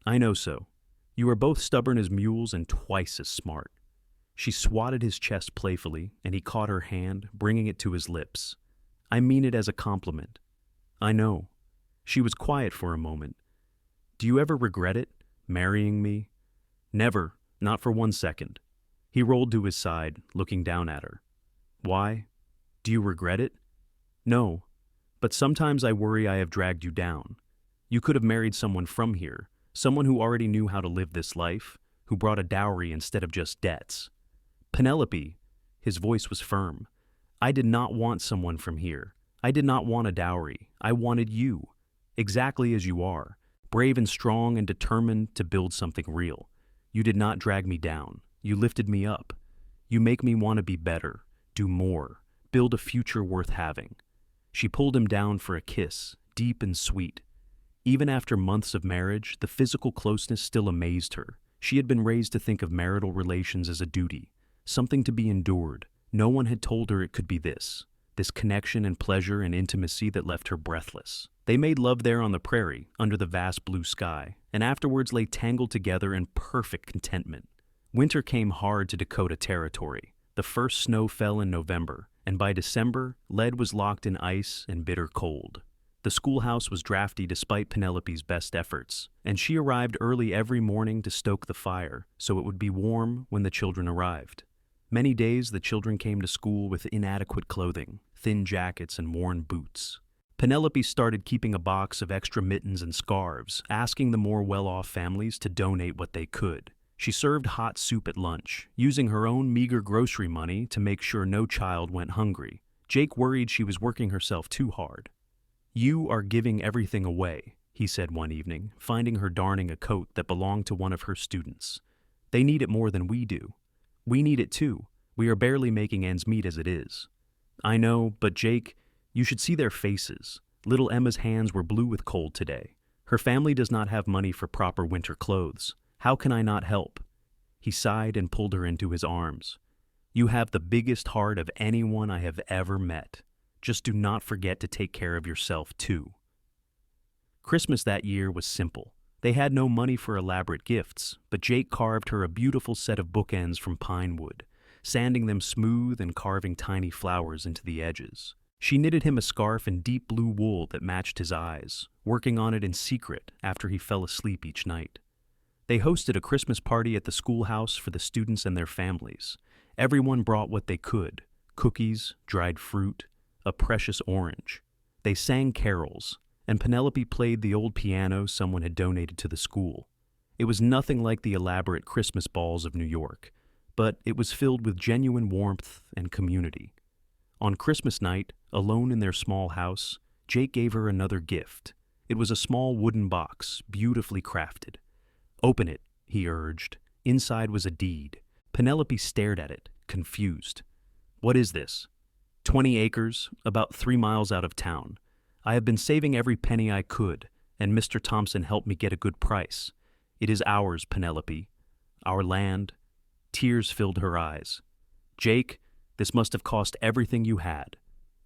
Speaker 1: "I know so. You are both stubborn as mules and twice as smart." She swatted his chest playfully, and he caught her hand, bringing it to his lips. "I mean it as a compliment." "I know." She was quiet for a moment. "Do you ever regret it, marrying me?" "Never, not for 1 second." He rolled to his side, looking down at her. "Why? Do you regret it?" "No, but sometimes I worry I have dragged you down. You could have married someone from here, someone who already knew how to live this life, who brought a dowry instead of just debts." "Penelope," his voice was firm, "I did not want someone from here. I did not want a dowry. I wanted you, exactly as you are, brave and strong and determined to build something real. You did not drag me down. You lifted me up. You make me want to be better, do more, build a future worth having." She pulled him down for a kiss, deep and sweet. Even after months of marriage, the physical closeness still amazed her. She had been raised to think of marital relations as a duty, something to be endured. No one had told her it could be this connection and pleasure and intimacy that left her breathless. They made love there on the prairie, under the vast blue sky, and afterwards lay tangled together in perfect contentment. Winter came hard to Dakota Territory. The first snow fell in November, and by December, lead was locked in ice and bitter cold. The schoolhouse was drafty despite Penelope's best efforts, and she arrived early every morning to stoke the fire so it would be warm when the children arrived. Many days the children came to school with inadequate clothing, thin jackets and worn boots. Penelope started keeping a box of extra mittens and scarves, asking the more well-off families to donate what they could. She served hot soup at lunch, using her own meager grocery money to make sure no child went hungry. Jake worried she was working herself too hard. "You are giving everything away," he said one evening, finding her darning a coat that belonged to one of her students. "They need it more than we do. We need it too. We are barely making ends meet as it is." "I know, but Jake, you should see their faces. Little Emma's hands were blue with cold today. Her family does not have money for proper winter clothes. How can I not help?" He sighed and pulled her into his arms. "You have the biggest heart of anyone I have ever met. Just do not forget to take care of yourself, too." Christmas that year was simple. They had no money for elaborate gifts, but Jake carved her a beautiful set of bookends from pine wood, sanding them smooth and carving tiny flowers into the edges. She knitted him a scarf in deep blue wool that matched his eyes, working on it in secret after he fell asleep each night. They hosted a Christmas party at the schoolhouse for the students and their families. Everyone brought what they could: cookies, dried fruit, a precious orange. They sang carols, and Penelope played the old piano someone had donated to the school. It was nothing like the elaborate Christmas balls of New York, but it was filled with genuine warmth and community. On Christmas night, alone in their small house, Jake gave her another gift. It was a small wooden box, beautifully crafted. "Open it," he urged. Inside was a deed. Penelope stared at it, confused. "What is this?" 20 acres, about 3 miles out of town. I have been saving every penny I could, and Mr. Thompson helped me get a good price. It is ours, Penelope. Our land." Tears filled her eyes. "Jake, this must have cost everything you had."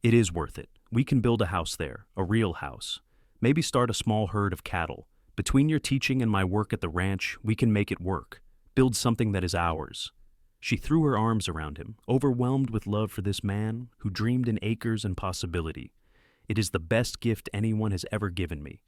Speaker 1: "It is worth it. We can build a house there, a real house. Maybe start a small herd of cattle. Between your teaching and my work at the ranch, we can make it work. Build something that is ours." She threw her arms around him, overwhelmed with love for this man who dreamed in acres and possibility. "It is the best gift anyone has ever given me.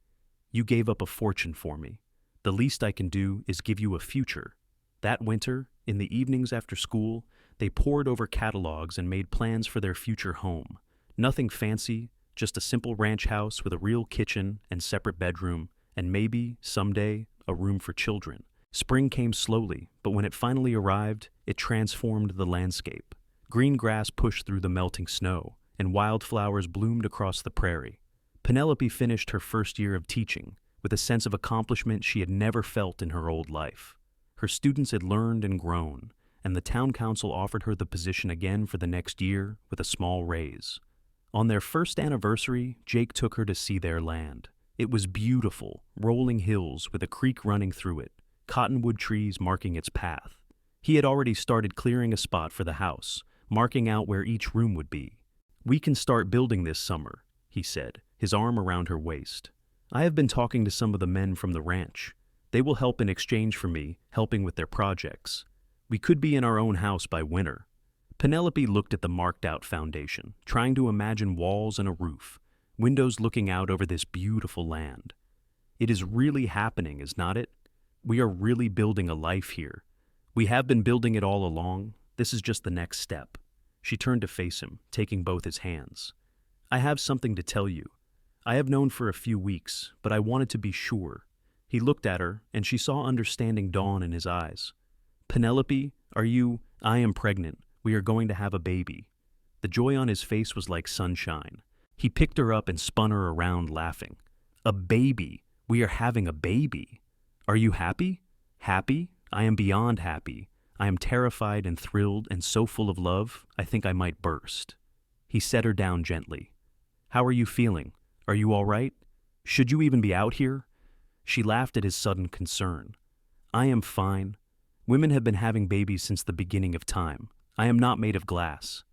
Speaker 1: You gave up a fortune for me. The least I can do is give you a future." That winter, in the evenings after school, they pored over catalogs and made plans for their future home. Nothing fancy, just a simple ranch house with a real kitchen and separate bedroom, and maybe, someday, a room for children. Spring came slowly, but when it finally arrived, it transformed the landscape. Green grass pushed through the melting snow, and wildflowers bloomed across the prairie. Penelope finished her first year of teaching with a sense of accomplishment she had never felt in her old life. Her students had learned and grown, and the town council offered her the position again for the next year with a small raise. On their first anniversary, Jake took her to see their land. It was beautiful, rolling hills with a creek running through it, cottonwood trees marking its path. He had already started clearing a spot for the house, marking out where each room would be. "We can start building this summer," he said, his arm around her waist. "I have been talking to some of the men from the ranch. They will help in exchange for me helping with their projects. We could be in our own house by winter." Penelope looked at the marked-out foundation, trying to imagine walls and a roof, windows looking out over this beautiful land. "It is really happening, is not it? We are really building a life here. We have been building it all along. This is just the next step." She turned to face him, taking both his hands. "I have something to tell you. I have known for a few weeks, but I wanted to be sure." He looked at her, and she saw understanding dawn in his eyes. "Penelope, I am pregnant. We are going to have a baby." The joy on his face was like sunshine. He picked her up and spun her around, laughing. "A baby! We are having a baby! Are you happy?" "Happy? I am beyond happy. I am terrified and thrilled and so full of love, I think I might burst." He set her down gently. "How are you feeling? Are you all right? Should you even be out here?" She laughed at his sudden concern. "I am fine. Women have been having babies since the beginning of time. I am not made of glass."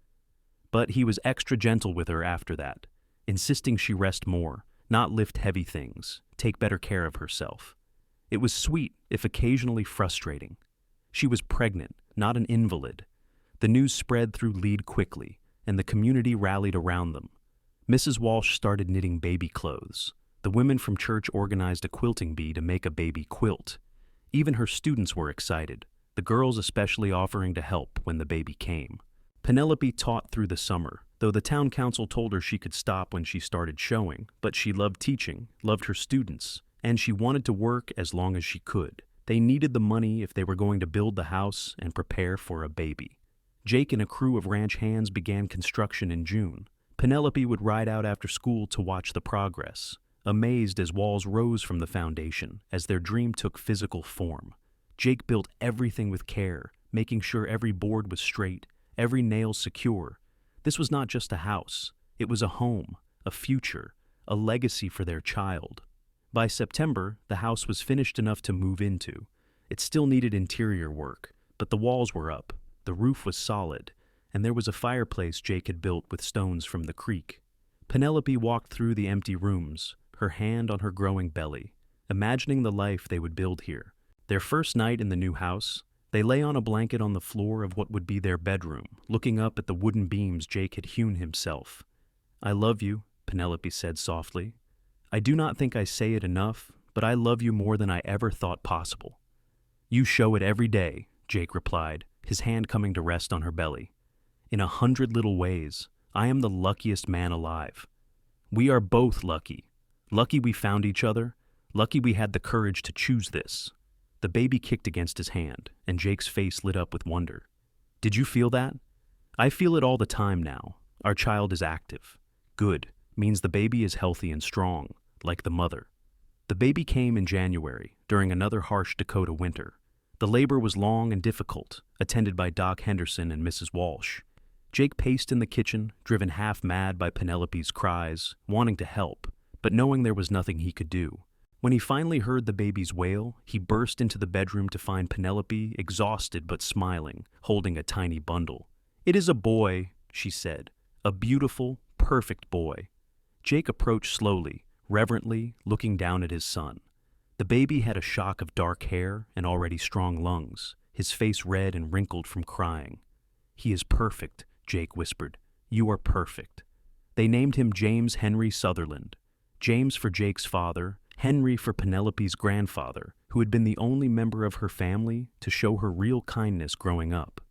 Speaker 1: But he was extra gentle with her after that, insisting she rest more, not lift heavy things, take better care of herself. It was sweet, if occasionally frustrating. She was pregnant, not an invalid. The news spread through Lead quickly, and the community rallied around them. Mrs. Walsh started knitting baby clothes. The women from church organized a quilting bee to make a baby quilt. Even her students were excited, the girls especially offering to help when the baby came. Penelope taught through the summer, though the town council told her she could stop when she started showing, but she loved teaching, loved her students, and she wanted to work as long as she could. They needed the money if they were going to build the house and prepare for a baby. Jake and a crew of ranch hands began construction in June. Penelope would ride out after school to watch the progress, amazed as walls rose from the foundation as their dream took physical form. Jake built everything with care, making sure every board was straight, every nail secure. This was not just a house. It was a home, a future, a legacy for their child. By September, the house was finished enough to move into. It still needed interior work, but the walls were up, the roof was solid, and there was a fireplace Jake had built with stones from the creek. Penelope walked through the empty rooms, her hand on her growing belly, imagining the life they would build here. Their first night in the new house, they lay on a blanket on the floor of what would be their bedroom, looking up at the wooden beams Jake had hewn himself. "I love you," Penelope said softly. "I do not think I say it enough, but I love you more than I ever thought possible." "You show it every day," Jake replied, his hand coming to rest on her belly. "In 100 little ways, I am the luckiest man alive. We are both lucky. Lucky we found each other, lucky we had the courage to choose this." The baby kicked against his hand, and Jake's face lit up with wonder. "Did you feel that?" "I feel it all the time now. Our child is active. Good, means the baby is healthy and strong, like the mother." The baby came in January, during another harsh Dakota winter. The labor was long and difficult, attended by Doc Henderson and Mrs. Walsh. Jake paced in the kitchen, driven half mad by Penelope's cries, wanting to help, but knowing there was nothing he could do. When he finally heard the baby's wail, he burst into the bedroom to find Penelope exhausted but smiling, holding a tiny bundle. "It is a boy," she said. "A beautiful, perfect boy." Jake approached slowly, reverently, looking down at his son. The baby had a shock of dark hair and already strong lungs, his face red and wrinkled from crying. "He is perfect," Jake whispered. "You are perfect." They named him James Henry Sutherland. James for Jake's father, Henry for Penelope's grandfather, who had been the only member of her family to show her real kindness growing up.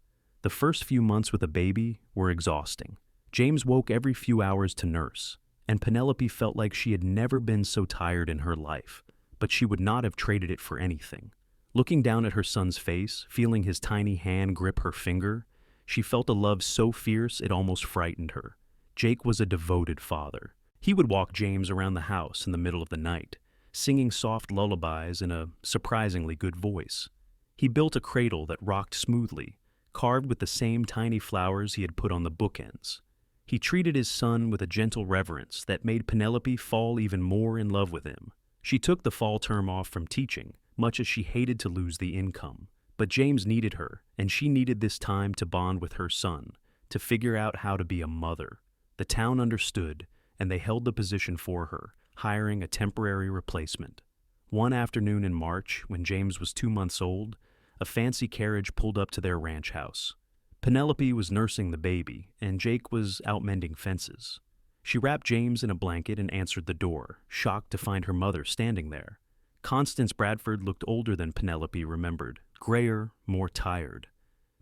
Speaker 1: The first few months with a baby were exhausting. James woke every few hours to nurse, and Penelope felt like she had never been so tired in her life, but she would not have traded it for anything. Looking down at her son's face, feeling his tiny hand grip her finger, she felt a love so fierce it almost frightened her. Jake was a devoted father. He would walk James around the house in the middle of the night, singing soft lullabies in a surprisingly good voice. He built a cradle that rocked smoothly, carved with the same tiny flowers he had put on the bookends. He treated his son with a gentle reverence that made Penelope fall even more in love with him. She took the fall term off from teaching, much as she hated to lose the income. But James needed her, and she needed this time to bond with her son, to figure out how to be a mother. The town understood, and they held the position for her, hiring a temporary replacement. One afternoon in March, when James was 2 months old, a fancy carriage pulled up to their ranch house. Penelope was nursing the baby, and Jake was out mending fences. She wrapped James in a blanket and answered the door, shocked to find her mother standing there. Constance Bradford looked older than Penelope remembered, grayer, more tired.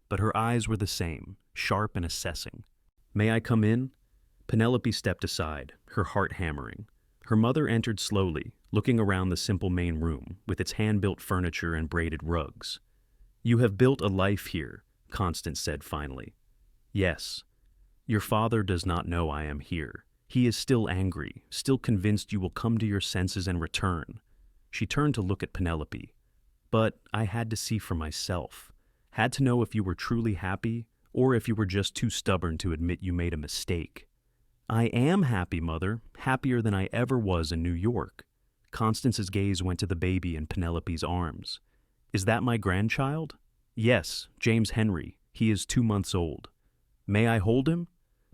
Speaker 1: But her eyes were the same, sharp and assessing. "May I come in?" Penelope stepped aside, her heart hammering. Her mother entered slowly, looking around the simple main room, with its hand-built furniture and braided rugs. "You have built a life here," Constance said finally. "Yes. Your father does not know I am here. He is still angry, still convinced you will come to your senses and return." She turned to look at Penelope. "But I had to see for myself. Had to know if you were truly happy, or if you were just too stubborn to admit you made a mistake." "I am happy, Mother, happier than I ever was in New York." Constance's gaze went to the baby in Penelope's arms. "Is that my grandchild?" "Yes, James Henry. He is 2 months old." "May I hold him?"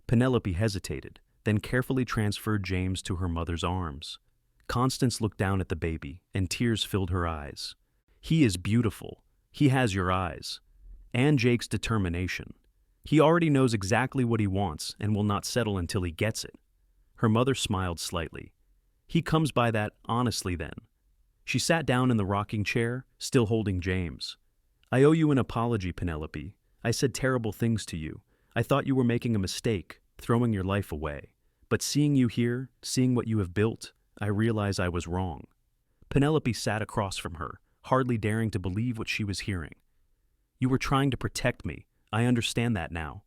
Speaker 1: Penelope hesitated, then carefully transferred James to her mother's arms. Constance looked down at the baby, and tears filled her eyes. "He is beautiful. He has your eyes. And Jake's determination. He already knows exactly what he wants and will not settle until he gets it." Her mother smiled slightly. "He comes by that honestly then." She sat down in the rocking chair, still holding James. "I owe you an apology, Penelope. I said terrible things to you. I thought you were making a mistake, throwing your life away. But seeing you here, seeing what you have built, I realize I was wrong." Penelope sat across from her, hardly daring to believe what she was hearing. "You were trying to protect me. I understand that now.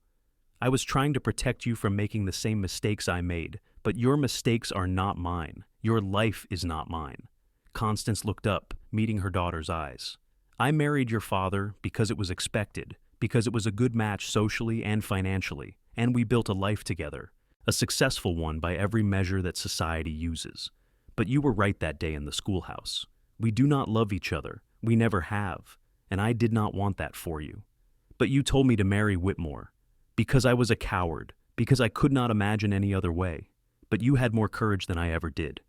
Speaker 1: I was trying to protect you from making the same mistakes I made, but your mistakes are not mine. Your life is not mine." Constance looked up, meeting her daughter's eyes. "I married your father because it was expected, because it was a good match socially and financially, and we built a life together, a successful one by every measure that society uses. But you were right that day in the schoolhouse. We do not love each other. We never have, and I did not want that for you. But you told me to marry Whitmore, because I was a coward, because I could not imagine any other way. But you had more courage than I ever did.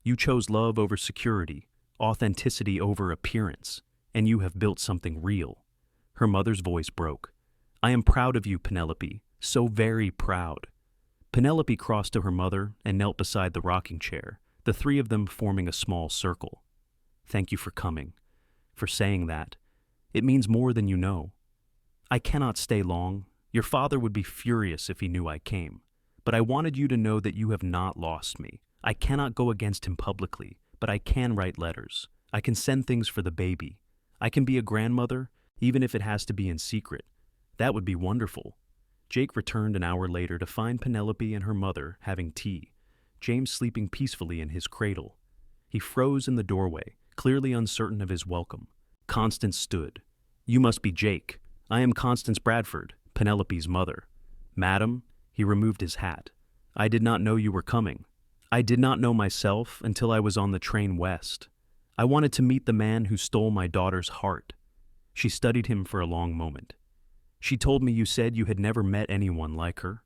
Speaker 1: You chose love over security, authenticity over appearance, and you have built something real." Her mother's voice broke. "I am proud of you, Penelope, so very proud." Penelope crossed to her mother and knelt beside the rocking chair, the three of them forming a small circle. "Thank you for coming, for saying that. It means more than you know. I cannot stay long. Your father would be furious if he knew I came. But I wanted you to know that you have not lost me. I cannot go against him publicly, but I can write letters. I can send things for the baby. I can be a grandmother, even if it has to be in secret. That would be wonderful." Jake returned an hour later to find Penelope and her mother having tea, James sleeping peacefully in his cradle. He froze in the doorway, clearly uncertain of his welcome. Constance stood. "You must be Jake. I am Constance Bradford, Penelope's mother." "Madam," he removed his hat. "I did not know you were coming. I did not know myself until I was on the train west. I wanted to meet the man who stole my daughter's heart." She studied him for a long moment. "She told me you said you had never met anyone like her."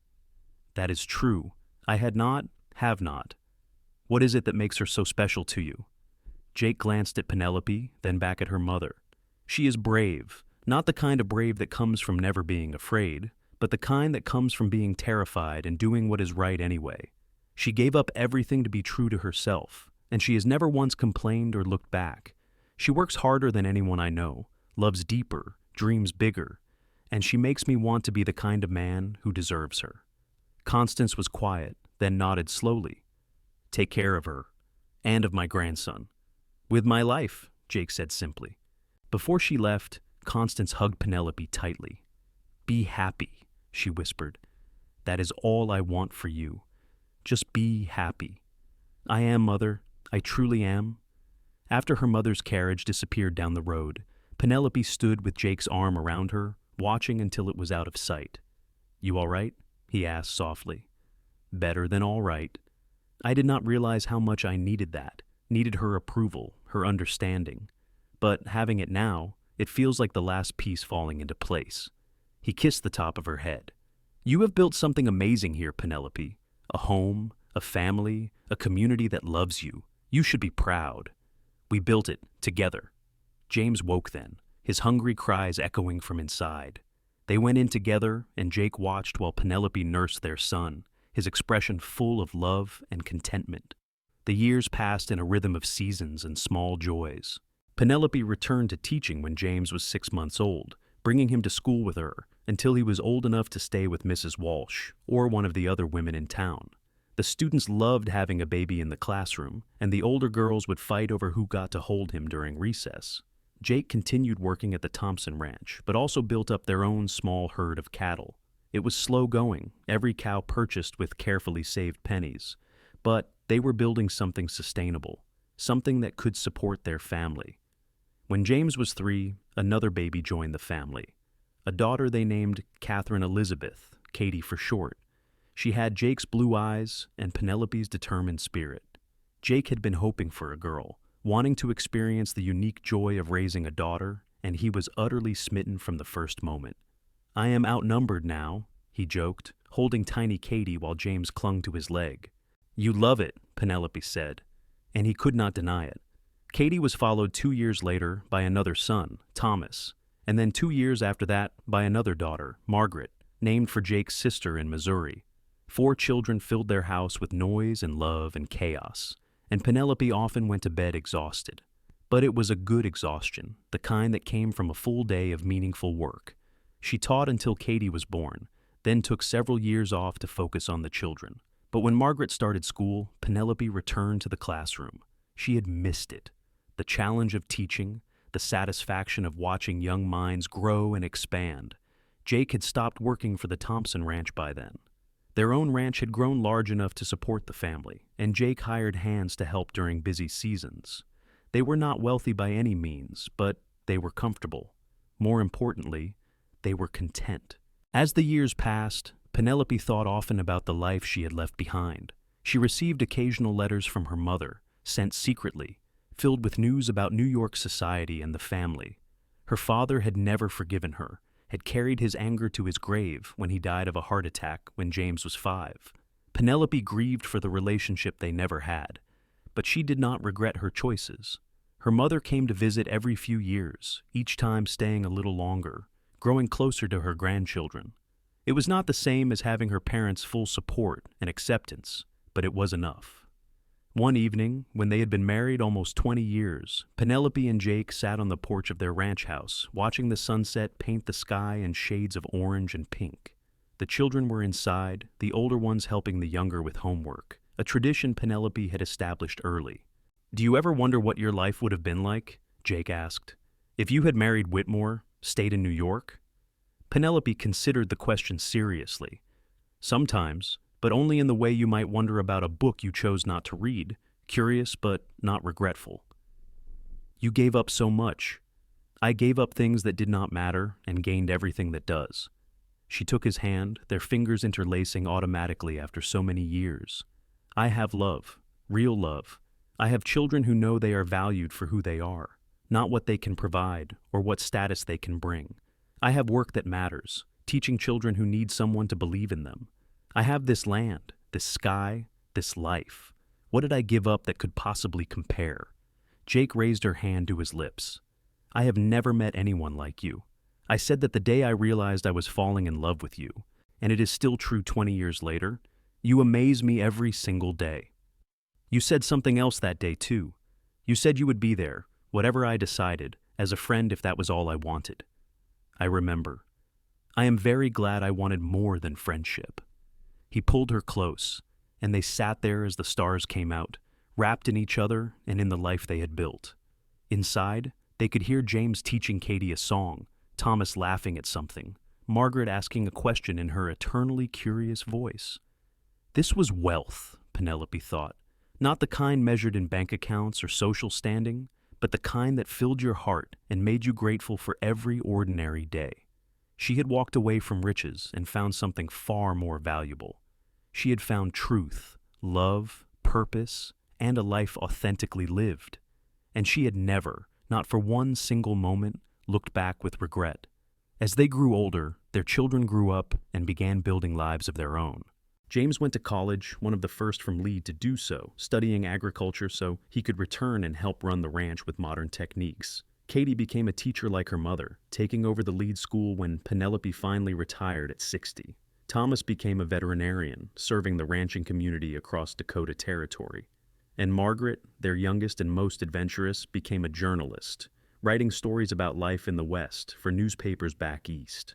Speaker 1: "That is true. I had not, have not. What is it that makes her so special to you?" Jake glanced at Penelope, then back at her mother. "She is brave, not the kind of brave that comes from never being afraid, but the kind that comes from being terrified and doing what is right anyway. She gave up everything to be true to herself, and she has never once complained or looked back. She works harder than anyone I know, loves deeper, dreams bigger, and she makes me want to be the kind of man who deserves her." Constance was quiet, then nodded slowly. "Take care of her, and of my grandson." "With my life," Jake said simply. Before she left, Constance hugged Penelope tightly. "Be happy," she whispered. "That is all I want for you. Just be happy." "I am, Mother. I truly am." After her mother's carriage disappeared down the road, Penelope stood with Jake's arm around her, watching until it was out of sight. "You all right?" he asked softly. "Better than all right." I did not realize how much I needed that, needed her approval, her understanding. But having it now, it feels like the last piece falling into place. He kissed the top of her head. "You have built something amazing here, Penelope. A home, a family, a community that loves you. You should be proud. We built it, together." James woke then, his hungry cries echoing from inside. They went in together, and Jake watched while Penelope nursed their son, his expression full of love and contentment. The years passed in a rhythm of seasons and small joys. Penelope returned to teaching when James was 6 months old, bringing him to school with her until he was old enough to stay with Mrs. Walsh or one of the other women in town. The students loved having a baby in the classroom, and the older girls would fight over who got to hold him during recess. Jake continued working at the Thompson Ranch, but also built up their own small herd of cattle. It was slow going, every cow purchased with carefully saved pennies, but they were building something sustainable, something that could support their family. When James was 3, another baby joined the family, a daughter they named Catherine Elizabeth, Katie for short. She had Jake's blue eyes and Penelope's determined spirit. Jake had been hoping for a girl, wanting to experience the unique joy of raising a daughter, and he was utterly smitten from the first moment. "I am outnumbered now," he joked, holding tiny Katie while James clung to his leg. "You love it," Penelope said, and he could not deny it. Katie was followed 2 years later by another son, Thomas, and then 2 years after that by another daughter, Margaret, named for Jake's sister in Missouri. 4 children filled their house with noise and love and chaos, and Penelope often went to bed exhausted. But it was a good exhaustion, the kind that came from a full day of meaningful work. She taught until Katie was born, then took several years off to focus on the children. But when Margaret started school, Penelope returned to the classroom. She had missed it. The challenge of teaching, the satisfaction of watching young minds grow and expand. Jake had stopped working for the Thompson Ranch by then. Their own ranch had grown large enough to support the family, and Jake hired hands to help during busy seasons. They were not wealthy by any means, but they were comfortable. More importantly, they were content. As the years passed, Penelope thought often about the life she had left behind. She received occasional letters from her mother, sent secretly, filled with news about New York society and the family. Her father had never forgiven her, had carried his anger to his grave when he died of a heart attack when James was 5. Penelope grieved for the relationship they never had, but she did not regret her choices. Her mother came to visit every few years, each time staying a little longer, growing closer to her grandchildren. It was not the same as having her parents' full support and acceptance, but it was enough. One evening, when they had been married almost 20 years, Penelope and Jake sat on the porch of their ranch house, watching the sunset paint the sky in shades of orange and pink. The children were inside, the older ones helping the younger with homework, a tradition Penelope had established early. "Do you ever wonder what your life would have been like?" Jake asked. "If you had married Whitmore, stayed in New York?" Penelope considered the question seriously. "Sometimes, but only in the way you might wonder about a book you chose not to read, curious but not regretful." "You gave up so much." "I gave up things that did not matter and gained everything that does." She took his hand, their fingers interlacing automatically after so many years. "I have love, real love. I have children who know they are valued for who they are, not what they can provide or what status they can bring. I have work that matters, teaching children who need someone to believe in them. I have this land, this sky, this life. What did I give up that could possibly compare?" Jake raised her hand to his lips. "I have never met anyone like you. I said that the day I realized I was falling in love with you, and it is still true 20 years later. You amaze me every single day. You said something else that day, too. You said you would be there, whatever I decided, as a friend if that was all I wanted." "I remember. I am very glad I wanted more than friendship." He pulled her close, and they sat there as the stars came out, wrapped in each other and in the life they had built. Inside, They could hear James teaching Katie a song, Thomas laughing at something, Margaret asking a question in her eternally curious voice. This was wealth, Penelope thought, not the kind measured in bank accounts or social standing, but the kind that filled your heart and made you grateful for every ordinary day. She had walked away from riches and found something far more valuable. She had found truth, love, purpose, and a life authentically lived. And she had never, not for one single moment, looked back with regret. As they grew older, their children grew up and began building lives of their own. James went to college, one of the first from Lead to do so, studying agriculture so he could return and help run the ranch with modern techniques. Katie became a teacher like her mother, taking over the Lead school when Penelope finally retired at 60. Thomas became a veterinarian, serving the ranching community across Dakota Territory. And Margaret, their youngest and most adventurous, became a journalist, writing stories about life in the West for newspapers back east.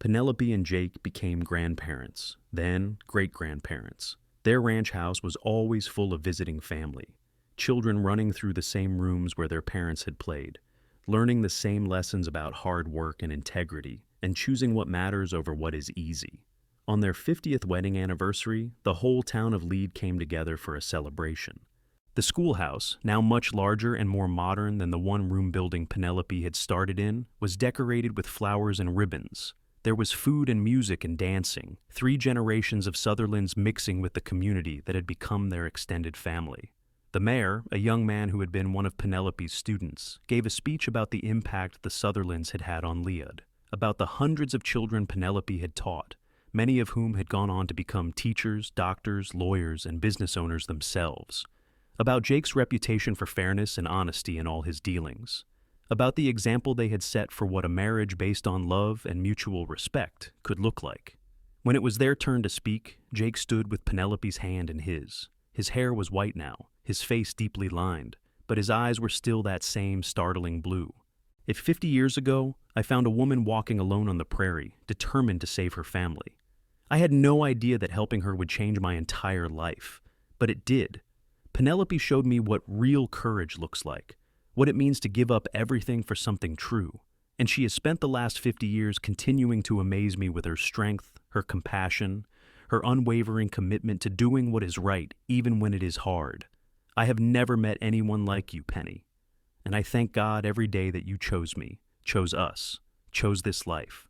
Speaker 1: Penelope and Jake became grandparents, then great-grandparents. Their ranch house was always full of visiting family, children running through the same rooms where their parents had played, learning the same lessons about hard work and integrity, and choosing what matters over what is easy. On their 50th wedding anniversary, the whole town of Lead came together for a celebration. The schoolhouse, now much larger and more modern than the one-room building Penelope had started in, was decorated with flowers and ribbons. There was food and music and dancing, 3 generations of Sutherlands mixing with the community that had become their extended family. The mayor, a young man who had been one of Penelope's students, gave a speech about the impact the Sutherlands had had on Lead, about the hundreds of children Penelope had taught, many of whom had gone on to become teachers, doctors, lawyers, and business owners themselves, about Jake's reputation for fairness and honesty in all his dealings, about the example they had set for what a marriage based on love and mutual respect could look like. When it was their turn to speak, Jake stood with Penelope's hand in his. His hair was white now, his face deeply lined, but his eyes were still that same startling blue. If 50 years ago, I found a woman walking alone on the prairie, determined to save her family, I had no idea that helping her would change my entire life, but it did. Penelope showed me what real courage looks like, what it means to give up everything for something true, and she has spent the last 50 years continuing to amaze me with her strength, her compassion, her unwavering commitment to doing what is right even when it is hard. I have never met anyone like you, Penny, and I thank God every day that you chose me, chose us, chose this life.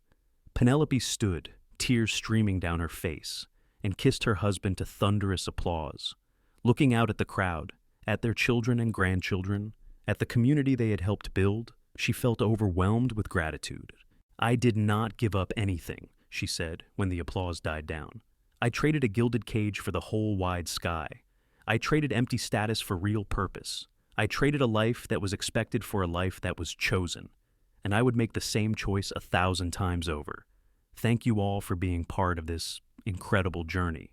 Speaker 1: Penelope stood, tears streaming down her face, and kissed her husband to thunderous applause. Looking out at the crowd, at their children and grandchildren, at the community they had helped build, she felt overwhelmed with gratitude. I did not give up anything, she said when the applause died down. I traded a gilded cage for the whole wide sky. I traded empty status for real purpose. I traded a life that was expected for a life that was chosen. And I would make the same choice 1,000 times over. Thank you all for being part of this incredible journey.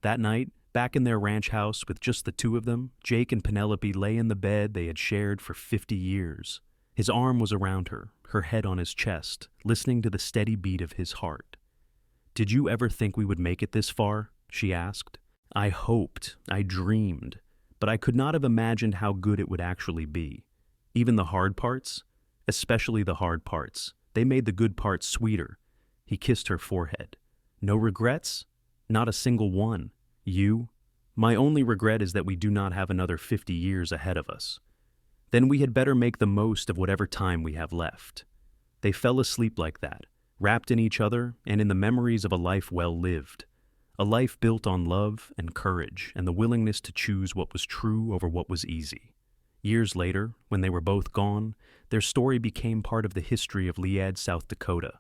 Speaker 1: That night, back in their ranch house with just the two of them, Jake and Penelope lay in the bed they had shared for 50 years. His arm was around her, her head on his chest, listening to the steady beat of his heart. "Did you ever think we would make it this far?" she asked. "I hoped, I dreamed, but I could not have imagined how good it would actually be. Even the hard parts, especially the hard parts, they made the good parts sweeter." He kissed her forehead. "No regrets? Not a single one. You? My only regret is that we do not have another 50 years ahead of us. Then we had better make the most of whatever time we have left." They fell asleep like that, wrapped in each other and in the memories of a life well lived. A life built on love and courage and the willingness to choose what was true over what was easy. Years later, when they were both gone, their story became part of the history of Liad, South Dakota.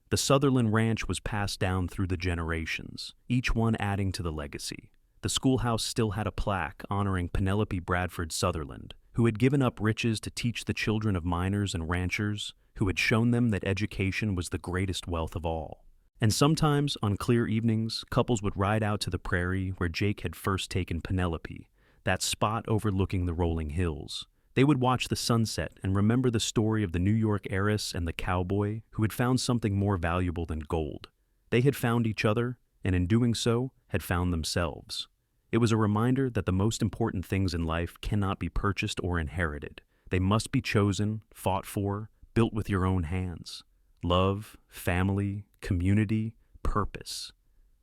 Speaker 1: The Sutherland Ranch was passed down through the generations, each one adding to the legacy. The schoolhouse still had a plaque honoring Penelope Bradford Sutherland, who had given up riches to teach the children of miners and ranchers, who had shown them that education was the greatest wealth of all. And sometimes, on clear evenings, couples would ride out to the prairie where Jake had first taken Penelope, that spot overlooking the rolling hills. They would watch the sunset and remember the story of the New York heiress and the cowboy who had found something more valuable than gold. They had found each other, and in doing so, had found themselves. It was a reminder that the most important things in life cannot be purchased or inherited. They must be chosen, fought for, built with your own hands. Love, family, community, purpose.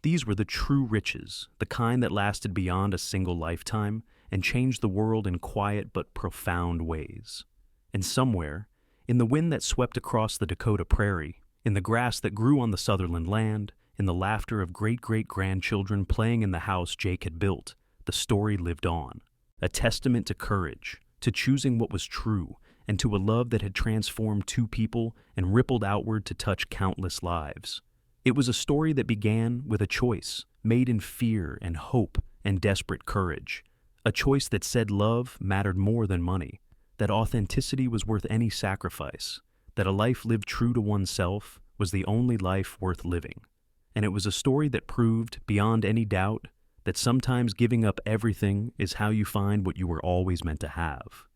Speaker 1: These were the true riches, the kind that lasted beyond a single lifetime and changed the world in quiet but profound ways. And somewhere, in the wind that swept across the Dakota prairie, in the grass that grew on the Sutherland land, in the laughter of great-great-grandchildren playing in the house Jake had built, the story lived on. A testament to courage, to choosing what was true, and to a love that had transformed two people and rippled outward to touch countless lives. It was a story that began with a choice, made in fear and hope and desperate courage. A choice that said love mattered more than money, that authenticity was worth any sacrifice, that a life lived true to oneself was the only life worth living. And it was a story that proved, beyond any doubt, that sometimes giving up everything is how you find what you were always meant to have.